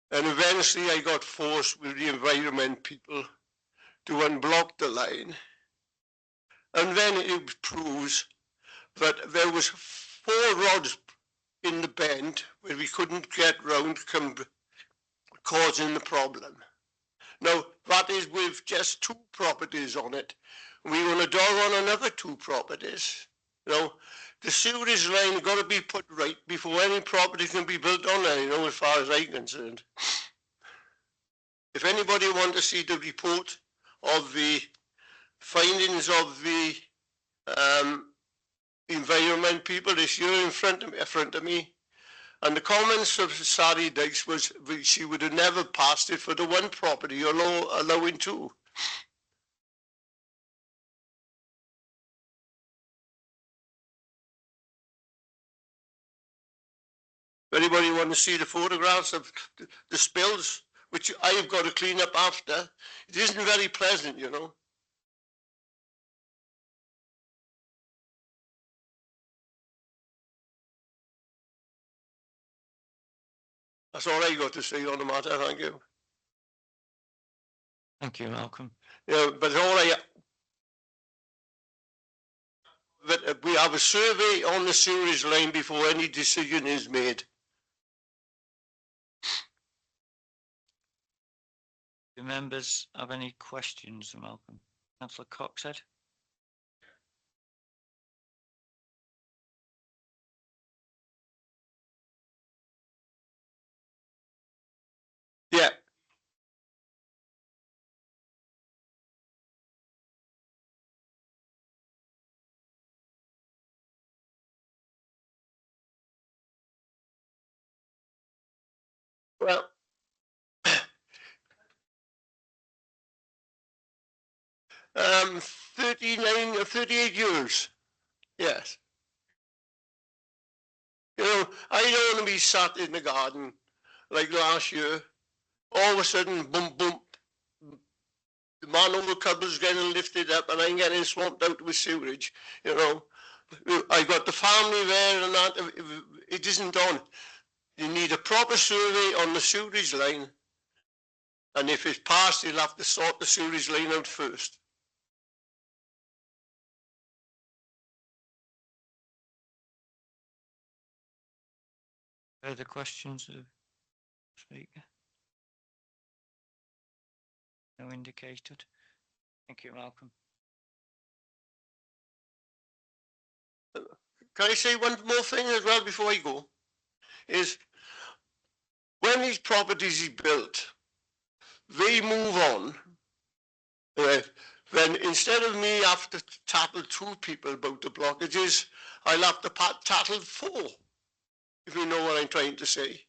Speaker 5: And eventually I got forced with the environment people to unblock the line. And then it proves that there was 4 rods in the bend where we couldn't get round, causing the problem. Now, that is with just 2 properties on it. We want to dog on another 2 properties. You know, the sewerage line got to be put right before any property can be built on there, you know, as far as I'm concerned. If anybody wants to see the report of the findings of the environment people, it's here in front of me. And the comments of Sally Dykes was she would have never passed it for the 1 property, allowing 2. Anybody want to see the photographs of the spills, which I've got to clean up after? It isn't very pleasant, you know. That's all I got to say on the matter, thank you.
Speaker 1: Thank you, Malcolm.
Speaker 5: Yeah, but we have a survey on the sewerage line before any decision is made.
Speaker 1: Do members have any questions, Malcolm? Councillor Coxhead?
Speaker 5: Yeah. Well, 39 or 38 years. Yes. You know, I don't want to be sat in the garden like last year. All of a sudden, boom, boom, the manhole covers getting lifted up and I'm getting swamped out with sewerage. You know, I got the family there and that. It isn't done. You need a proper survey on the sewerage line. And if it's passed, you'll have to sort the sewerage line out first.
Speaker 1: Further questions of speaker? No indicated. Thank you, Malcolm.
Speaker 7: Can I say one more thing as well before I go? Is when these properties is built, they move on. Then instead of me have to tattle 2 people about the blockages, I'll have to tattle 4, if you know what I'm trying to say.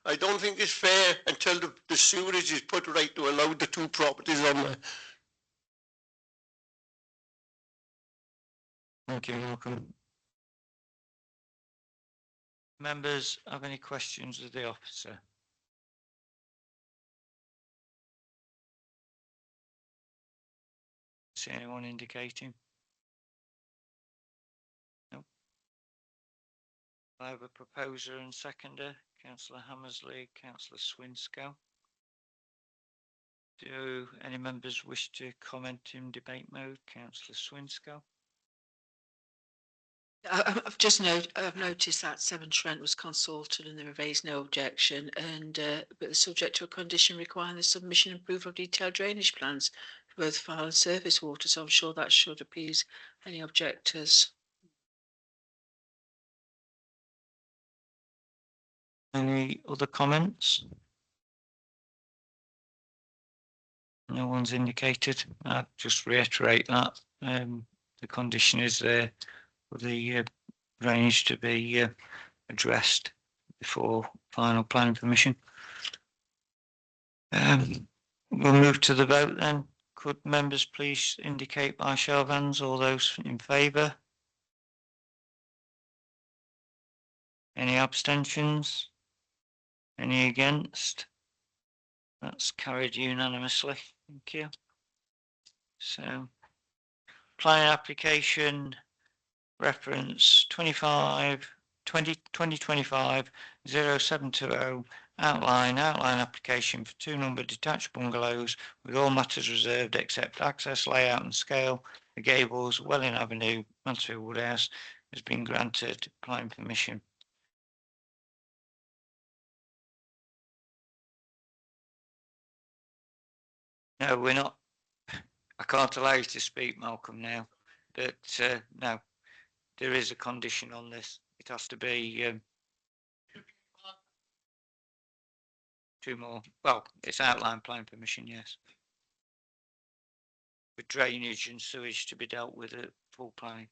Speaker 7: I don't think it's fair until the sewerage is put right to allow the 2 properties on there.
Speaker 1: Thank you, Malcolm. Members have any questions of the officer? See anyone indicating? No. I have a proposer and seconder, Councillor Hammersley, Councillor Swinscoe. Do any members wish to comment in debate mode? Councillor Swinscoe.
Speaker 13: I've noticed that Severn Trent was consulted and they raised no objection, and but the subject to a condition requiring the submission and approval of detailed drainage plans for both fire and surface water. So I'm sure that should appease any objectors.
Speaker 1: Any other comments? No one's indicated. I'll just reiterate that the condition is there for the drainage to be addressed before final planning permission. We'll move to the vote then. Could members please indicate by show of hands, all those in favour? Any abstentions? Any against? That's carried unanimously. Thank you. So, planning application reference 2025 0720 outline application for 2 number detached bungalows with all matters reserved except access, layout and scale. The Gables, Welling Avenue, Mansfield Woodhouse has been granted planning permission. No, we're not. I can't allow you to speak, Malcolm, now. But no, there is a condition on this. It has to be 2 more. Well, it's outline plan permission, yes. With drainage and sewage to be dealt with at full planning.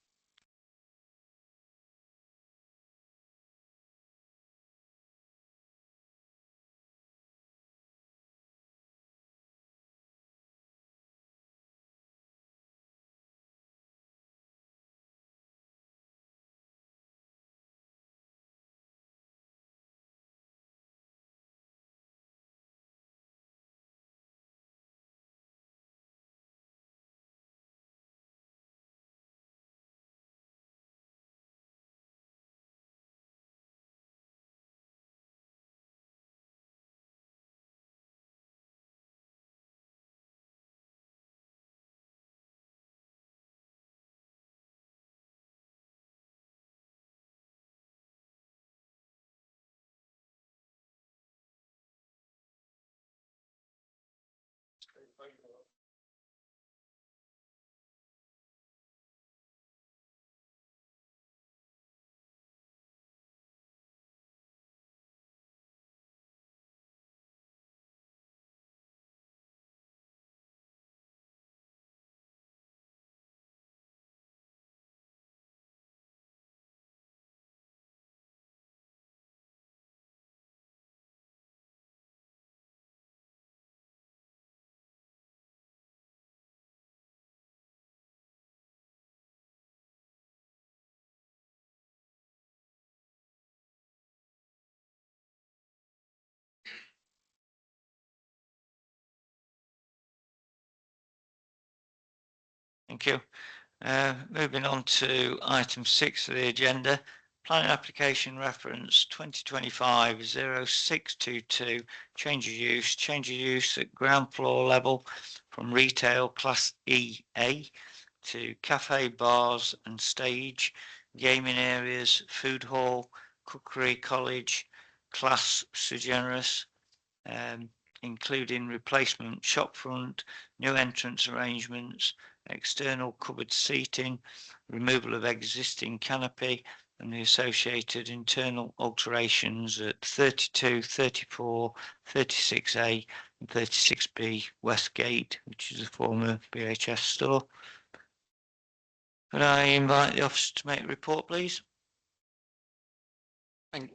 Speaker 1: Thank you. Moving on to item 6 of the agenda, planning application reference 2025-0622, change of use at ground floor level from retail class EA to cafe, bars and stage, gaming areas, food hall, cookery, college, class sui generis, including replacement shop front, new entrance arrangements, external cupboard seating, removal of existing canopy, and the associated internal alterations at 32, 34, 36A and 36B Westgate, which is a former BHS store. Could I invite the officer to make a report, please?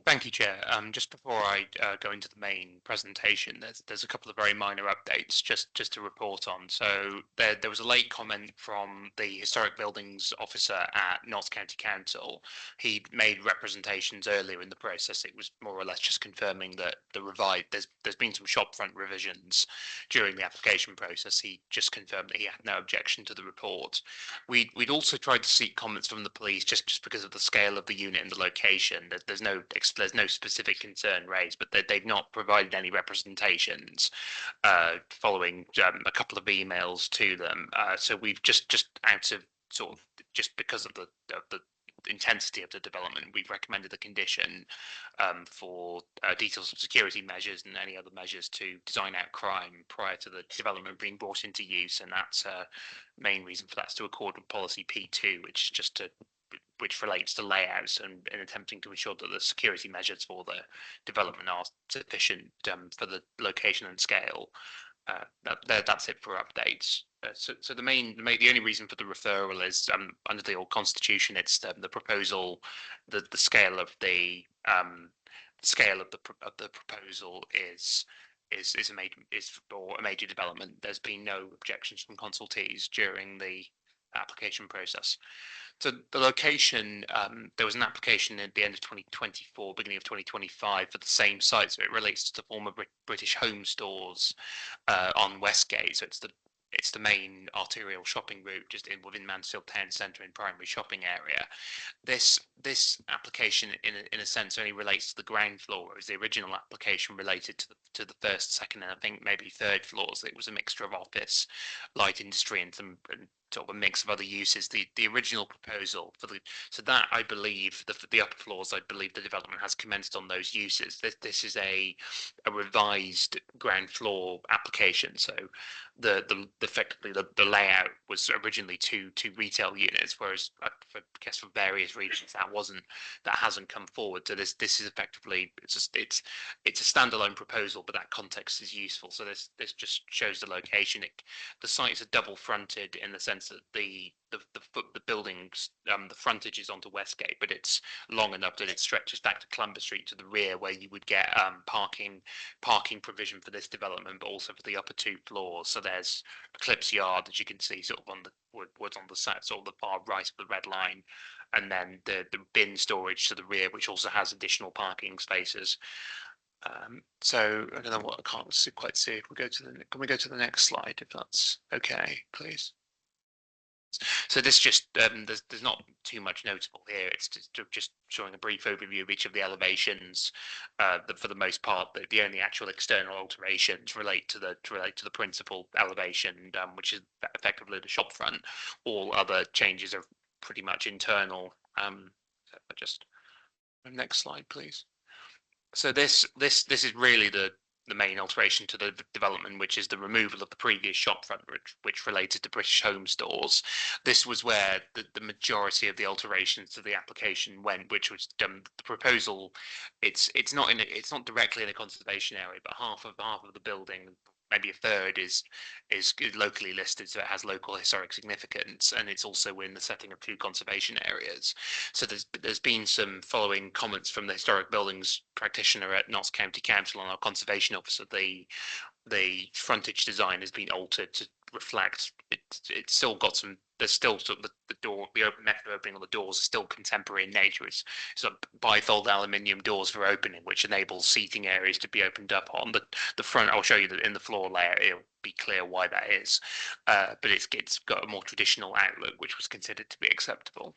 Speaker 10: Thank you, Chair. Just before I go into the main presentation, there's a couple of very minor updates just to report on. So there was a late comment from the Historic Buildings Officer at Notts County Council. He made representations earlier in the process. It was more or less just confirming that there's been some shopfront revisions during the application process. He just confirmed that he had no objection to the report. We'd also tried to seek comments from the police just because of the scale of the unit and the location. There's no specific concern raised, but they've not provided any representations following a couple of emails to them. So we've just out of sort of just because of the intensity of the development, we've recommended a condition for details of security measures and any other measures to design out crime prior to the development being brought into use, and that's main reason for that's to accord with policy P2, which relates to layouts and in attempting to ensure that the security measures for the development are sufficient for the location and scale. That's it for updates. So the only reason for the referral is under the old constitution, it's the proposal, the scale of the proposal is for a major development. There's been no objections from consultees during the application process. So the location, there was an application at the end of 2024, beginning of 2025 for the same site. So it relates to the former British Home Stores on Westgate. So it's the main arterial shopping route just within Mansfield Town Centre in primary shopping area. This application in a sense only relates to the ground floor, whereas the original application related to the first, second, and I think maybe third floors. It was a mixture of office, light industry, and sort of a mix of other uses. The original proposal so that I believe the upper floors, I believe the development has commenced on those uses. This is a revised ground floor application. So effectively the layout was originally two retail units, whereas I guess for various reasons that hasn't come forward. So this is effectively it's a standalone proposal, but that context is useful. So this just shows the location. The sites are double fronted in the sense that the buildings, the frontage is onto Westgate, but it's long enough that it stretches back to Clumber Street to the rear, where you would get parking provision for this development, but also for the upper two floors. So there's Eclipse Yard, as you can see, sort of on the woods on the side, sort of the far right of the red line, and then the bin storage to the rear, which also has additional parking spaces. So I don't know what I can't quite see. If we go to can we go to the next slide, if that's okay, please? So this just there's not too much notable here. It's just showing a brief overview of each of the elevations. For the most part, the only actual external alterations relate to the principal elevation, which is effectively the shop front. All other changes are pretty much internal. Just next slide, please. So this is really the main alteration to the development, which is the removal of the previous shopfront, which related to British Home Stores. This was where the majority of the alterations to the application went, which was the proposal. It's not directly in a conservation area, but half of the building, maybe a third, is locally listed, so it has local historic significance, and it's also in the setting of two conservation areas. So there's been some following comments from the historic buildings practitioner at Notts County Council and our conservation officer. The frontage design has been altered to reflect it's still got some. There's still sort of the method of opening on the doors is still contemporary in nature. It's sort of bifold aluminium doors for opening, which enables seating areas to be opened up on the front. I'll show you that in the floor layer. It'll be clear why that is, but it's got a more traditional outlook, which was considered to be acceptable.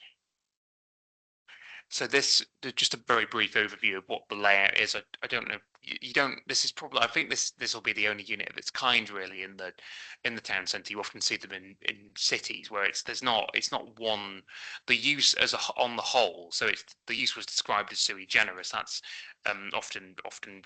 Speaker 12: So this, just a very brief overview of what the layout is. I don't know. You don't. This is probably. I think this will be the only unit of its kind really in the town centre. You often see them in cities where it's not one. The use as on the whole. So it's the use was described as sui generis. That's often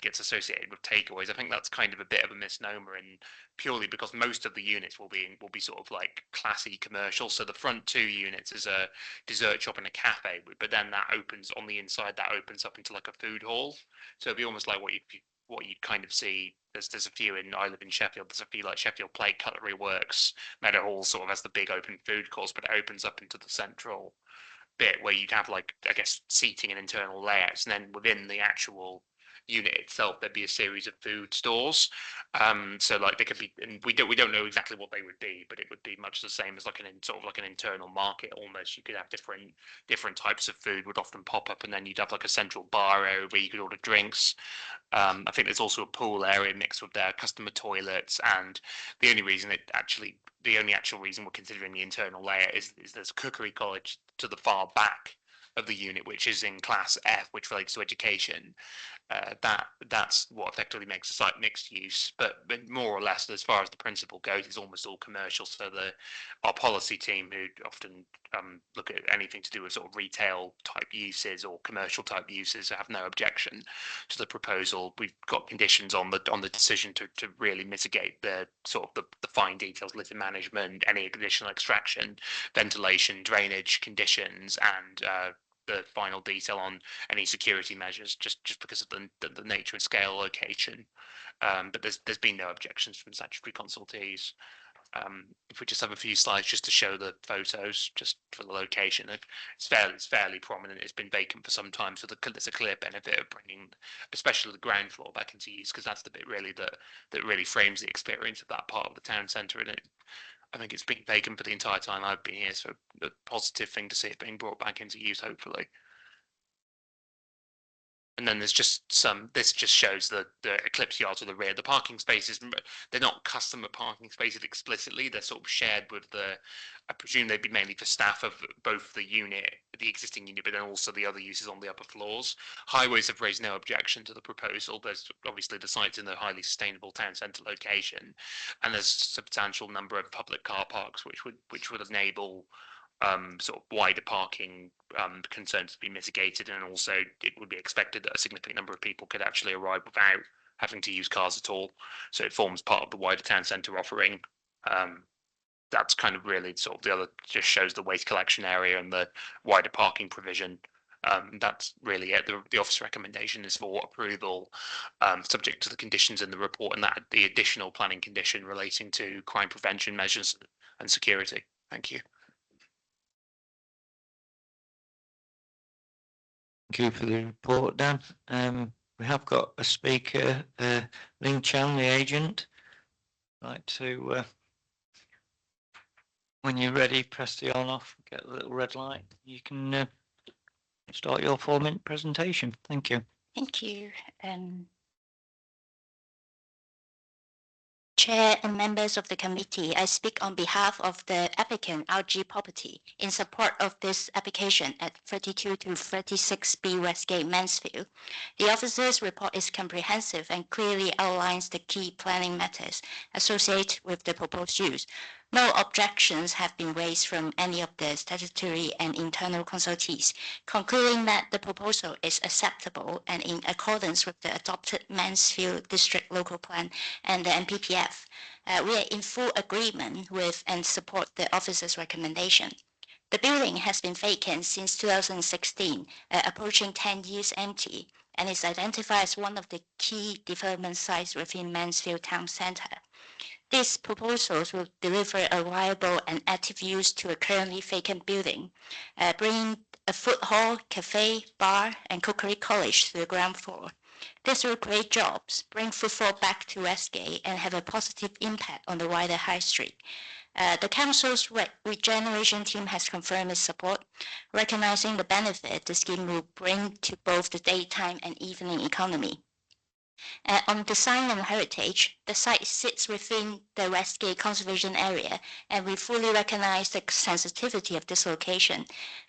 Speaker 12: gets associated with takeaways. I think that's kind of a bit of a misnomer, and purely because most of the units will be sort of like classy commercial. So the front 2 units is a dessert shop and a cafe, but then that opens on the inside. That opens up into like a food hall. So it'd be almost like what you kind of see. There's a few I live in Sheffield. There's a few like Sheffield Plate, Cutlery Works, Meadowhall sort of has the big open food courts, but it opens up into the central bit where you'd have like, I guess, seating and internal layouts, and then within the actual unit itself there'd be a series of food stores. So like they could be, and we don't know exactly what they would be, but it would be much the same as like sort of like an internal market almost. You could have different types of food would often pop up, and then you'd have like a central bar area where you could order drinks. I think there's also a pool area mixed with their customer toilets, and the only actual reason we're considering the internal layout is there's a cookery college to the far back of the unit, which is in class F, which relates to education. That's what effectively makes the site mixed use, but more or less, as far as the principle goes, it's almost all commercial. So our policy team, who often look at anything to do with sort of retail type uses or commercial type uses, have no objection to the proposal. We've got conditions on the decision to really mitigate the sort of the fine details, litter management, any additional extraction, ventilation, drainage conditions, and the final detail on any security measures, just because of the nature and scale location. But there's been no objections from statutory consultees. If we just have a few slides just to show the photos, just for the location, it's fairly prominent. It's been vacant for some time, so there's a clear benefit of bringing, especially the ground floor, back into use, because that's the bit really that really frames the experience of that part of the town centre. And I think it's been vacant for the entire time I've been here, so a positive thing to see it being brought back into use, hopefully. And then there's just this just shows the Eclipse yard to the rear. The parking spaces, they're not customer parking spaces explicitly. They're sort of shared with I presume they'd be mainly for staff of both the existing unit, but then also the other uses on the upper floors. Highways have raised no objection to the proposal. There's obviously the site's in the highly sustainable town centre location, and there's a substantial number of public car parks which would enable sort of wider parking concerns to be mitigated, and also it would be expected that a significant number of people could actually arrive without having to use cars at all. So it forms part of the wider town centre offering. That's kind of really sort of the other, just shows the waste collection area and the wider parking provision. That's really it. The office recommendation is for approval, subject to the conditions in the report, and that the additional planning condition relating to crime prevention measures and security. Thank you.
Speaker 1: Thank you for the report, Dan. We have got a speaker, Ling Chan, the agent. Right to, when you're ready, press the on off, get a little red light. You can start your 4-minute presentation. Thank you.
Speaker 14: Thank you. Chair and members of the committee, I speak on behalf of the applicant RG Property in support of this application at 32 to 36B Westgate, Mansfield. The officer's report is comprehensive and clearly outlines the key planning matters associated with the proposed use. No objections have been raised from any of the statutory and internal consultees, concluding that the proposal is acceptable and in accordance with the adopted Mansfield District Local Plan and the MPPF. We are in full agreement with and support the officer's recommendation. The building has been vacant since 2016, approaching 10 years empty, and is identified as one of the key development sites within Mansfield Town Centre. These proposals will deliver a viable and active use to a currently vacant building, bringing a food hall, cafe, bar, and cookery college to the ground floor. This will create jobs, bring footfall back to Westgate, and have a positive impact on the wider high street. The council's regeneration team has confirmed its support, recognizing the benefit the scheme will bring to both the daytime and evening economy. On design and heritage, the site sits within the Westgate Conservation Area, and we fully recognize the sensitivity of this location.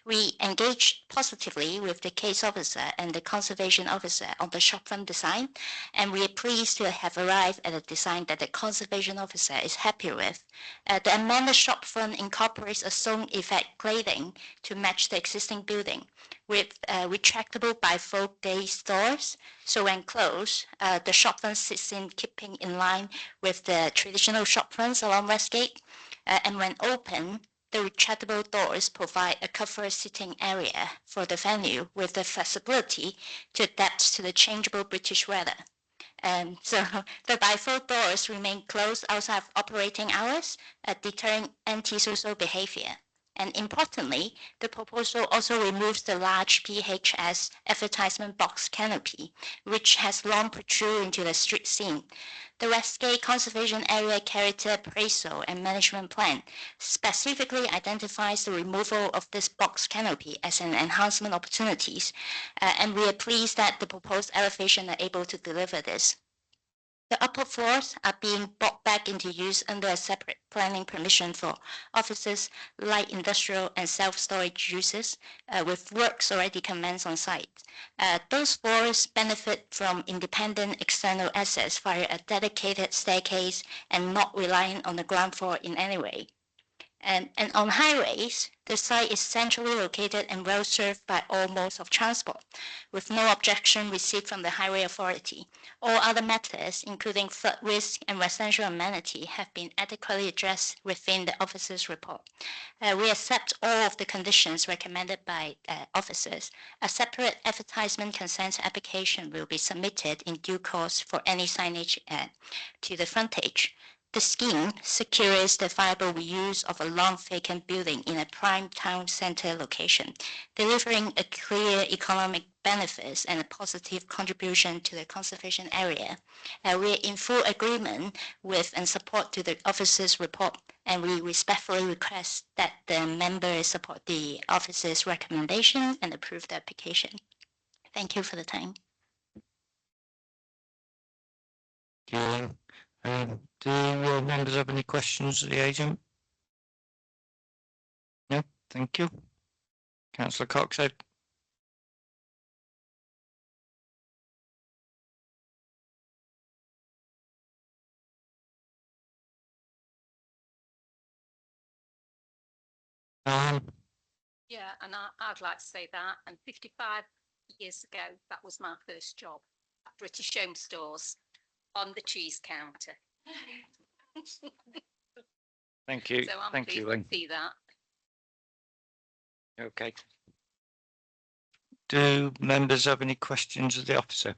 Speaker 14: We engaged positively with the case officer and the conservation officer on the shopfront design, and we are pleased to have arrived at a design that the conservation officer is happy with. The amended shopfront incorporates a zone effect cladding to match the existing building with retractable bifold gaze doors. So when closed, the shopfront sits in keeping in line with the traditional shopfronts along Westgate, and when open, the retractable doors provide a covered sitting area for the venue with the flexibility to adapt to the changeable British weather. So the bifold doors remain closed outside of operating hours, deterring antisocial behavior. And importantly, the proposal also removes the large PHS advertisement box canopy, which has long protruded into the street scene. The Westgate Conservation Area Character Appraisal and Management Plan specifically identifies the removal of this box canopy as an enhancement opportunities, and we are pleased that the proposed elevation are able to deliver this. The upper floors are being brought back into use under a separate planning permission for offices, light industrial and self-storage uses, with works already commenced on site. Those floors benefit from independent external access via a dedicated staircase and not reliant on the ground floor in any way. And on highways, the site is centrally located and well served by all modes of transport, with no objection received from the Highway Authority. All other matters, including flood risk and residential amenity, have been adequately addressed within the officer's report. We accept all of the conditions recommended by officers. A separate advertisement consent application will be submitted in due course for any signage to the frontage. The scheme secures the viable reuse of a long vacant building in a prime town centre location, delivering a clear economic benefits and a positive contribution to the conservation area. We are in full agreement with and support to the officer's report, and we respectfully request that the members support the officer's recommendation and approve the application. Thank you for the time.
Speaker 1: Do members have any questions of the agent? No, thank you. Councillor Coxhead.
Speaker 15: Yeah, and I'd like to say that. And 55 years ago, that was my first job at British Home Stores on the cheese counter.
Speaker 1: Thank you.
Speaker 15: So I'm
Speaker 1: Thank
Speaker 15: pleased
Speaker 1: you,
Speaker 15: to
Speaker 1: Lynn.
Speaker 15: see that.
Speaker 1: Okay. Do members have any questions of the officer?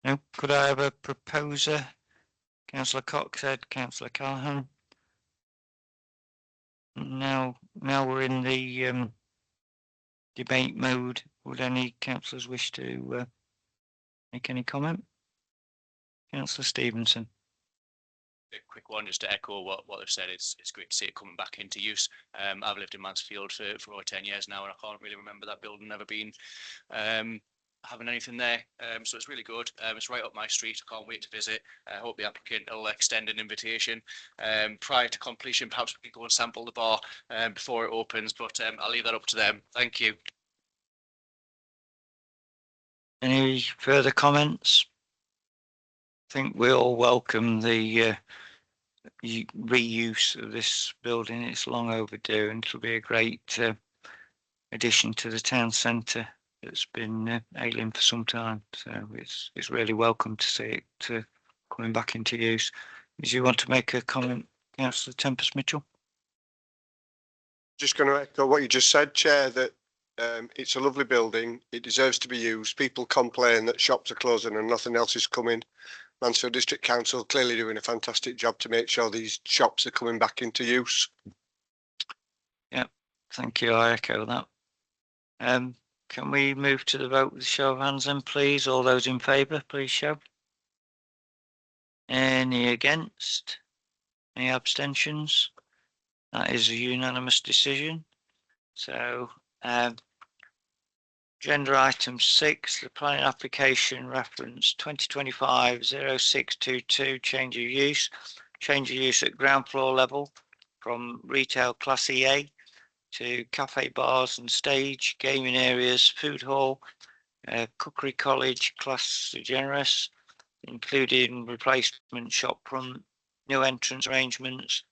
Speaker 1: No. Could I have a proposer? Councillor Coxhead, Councillor Callaghan. Now we're in the debate mode. Would any councillors wish to make any comment? Councillor Stevenson.
Speaker 10: A quick one, just to echo what they've said. It's great to see it coming back into use. I've lived in Mansfield for over 10 years now, and I can't really remember that building ever been having anything there. So it's really good. It's right up my street. I can't wait to visit. I hope the applicant will extend an invitation prior to completion. Perhaps we can go and sample the bar before it opens, but I'll leave that up to them. Thank you.
Speaker 1: Any further comments? I think we all welcome the reuse of this building. It's long overdue, and it'll be a great addition to the town centre that's been ailing for some time. So it's really welcome to see it coming back into use. Do you want to make a comment, Councillor Tempest Mitchell?
Speaker 7: Just going to echo what you just said, Chair, that it's a lovely building. It deserves to be used. People complain that shops are closing and nothing else is coming. Mansfield District Council clearly doing a fantastic job to make sure these shops are coming back into use.
Speaker 1: Yeah, thank you. I echo that. Can we move to the vote with a show of hands then, please? All those in favour, please show. Any against? Any abstentions? That is a unanimous decision. So, agenda item 6, the planning application reference 2025-0622, change of use. Change of use at ground floor level from retail class EA to cafe, bars and stage, gaming areas, food hall, cookery college, class sui generis, including replacement shop front, new entrance arrangements,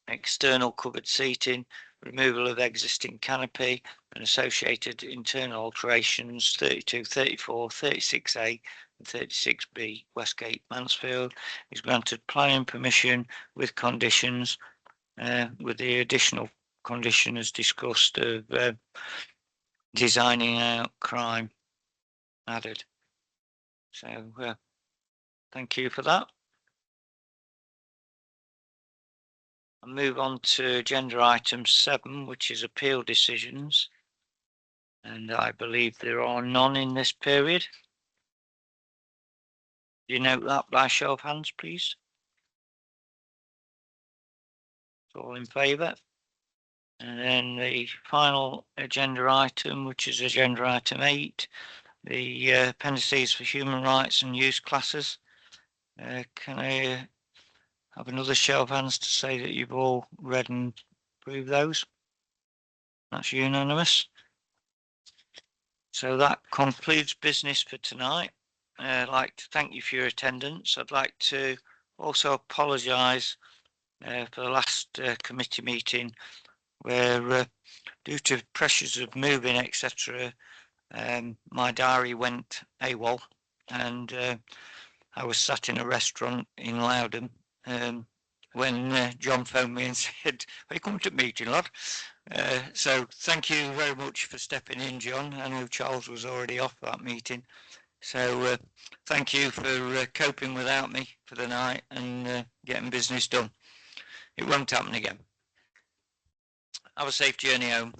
Speaker 1: external covered seating, removal of existing canopy and associated internal alterations 32, 34, 36A and 36B Westgate Mansfield is granted planning permission with conditions, with the additional condition as discussed of designing out crime added. So thank you for that. I'll move on to agenda item 7, which is appeal decisions. And I believe there are none in this period. Do you note that by show of hands, please? All in favour? And then the final agenda item, which is agenda item 8, the appendices for human rights and youth classes. Can I have another show of hands to say that you've all read and approved those? That's unanimous. So that concludes business for tonight. I'd like to thank you for your attendance. I'd like to also apologise for the last committee meeting where due to pressures of moving, etc., my diary went AWOL and I was sat in a restaurant in Loudon when John phoned me and said, "Are you coming to the meeting, lad?" So thank you very much for stepping in, John. I know Charles was already off that meeting. So thank you for coping without me for the night and getting business done. It won't happen again. Have a safe journey home.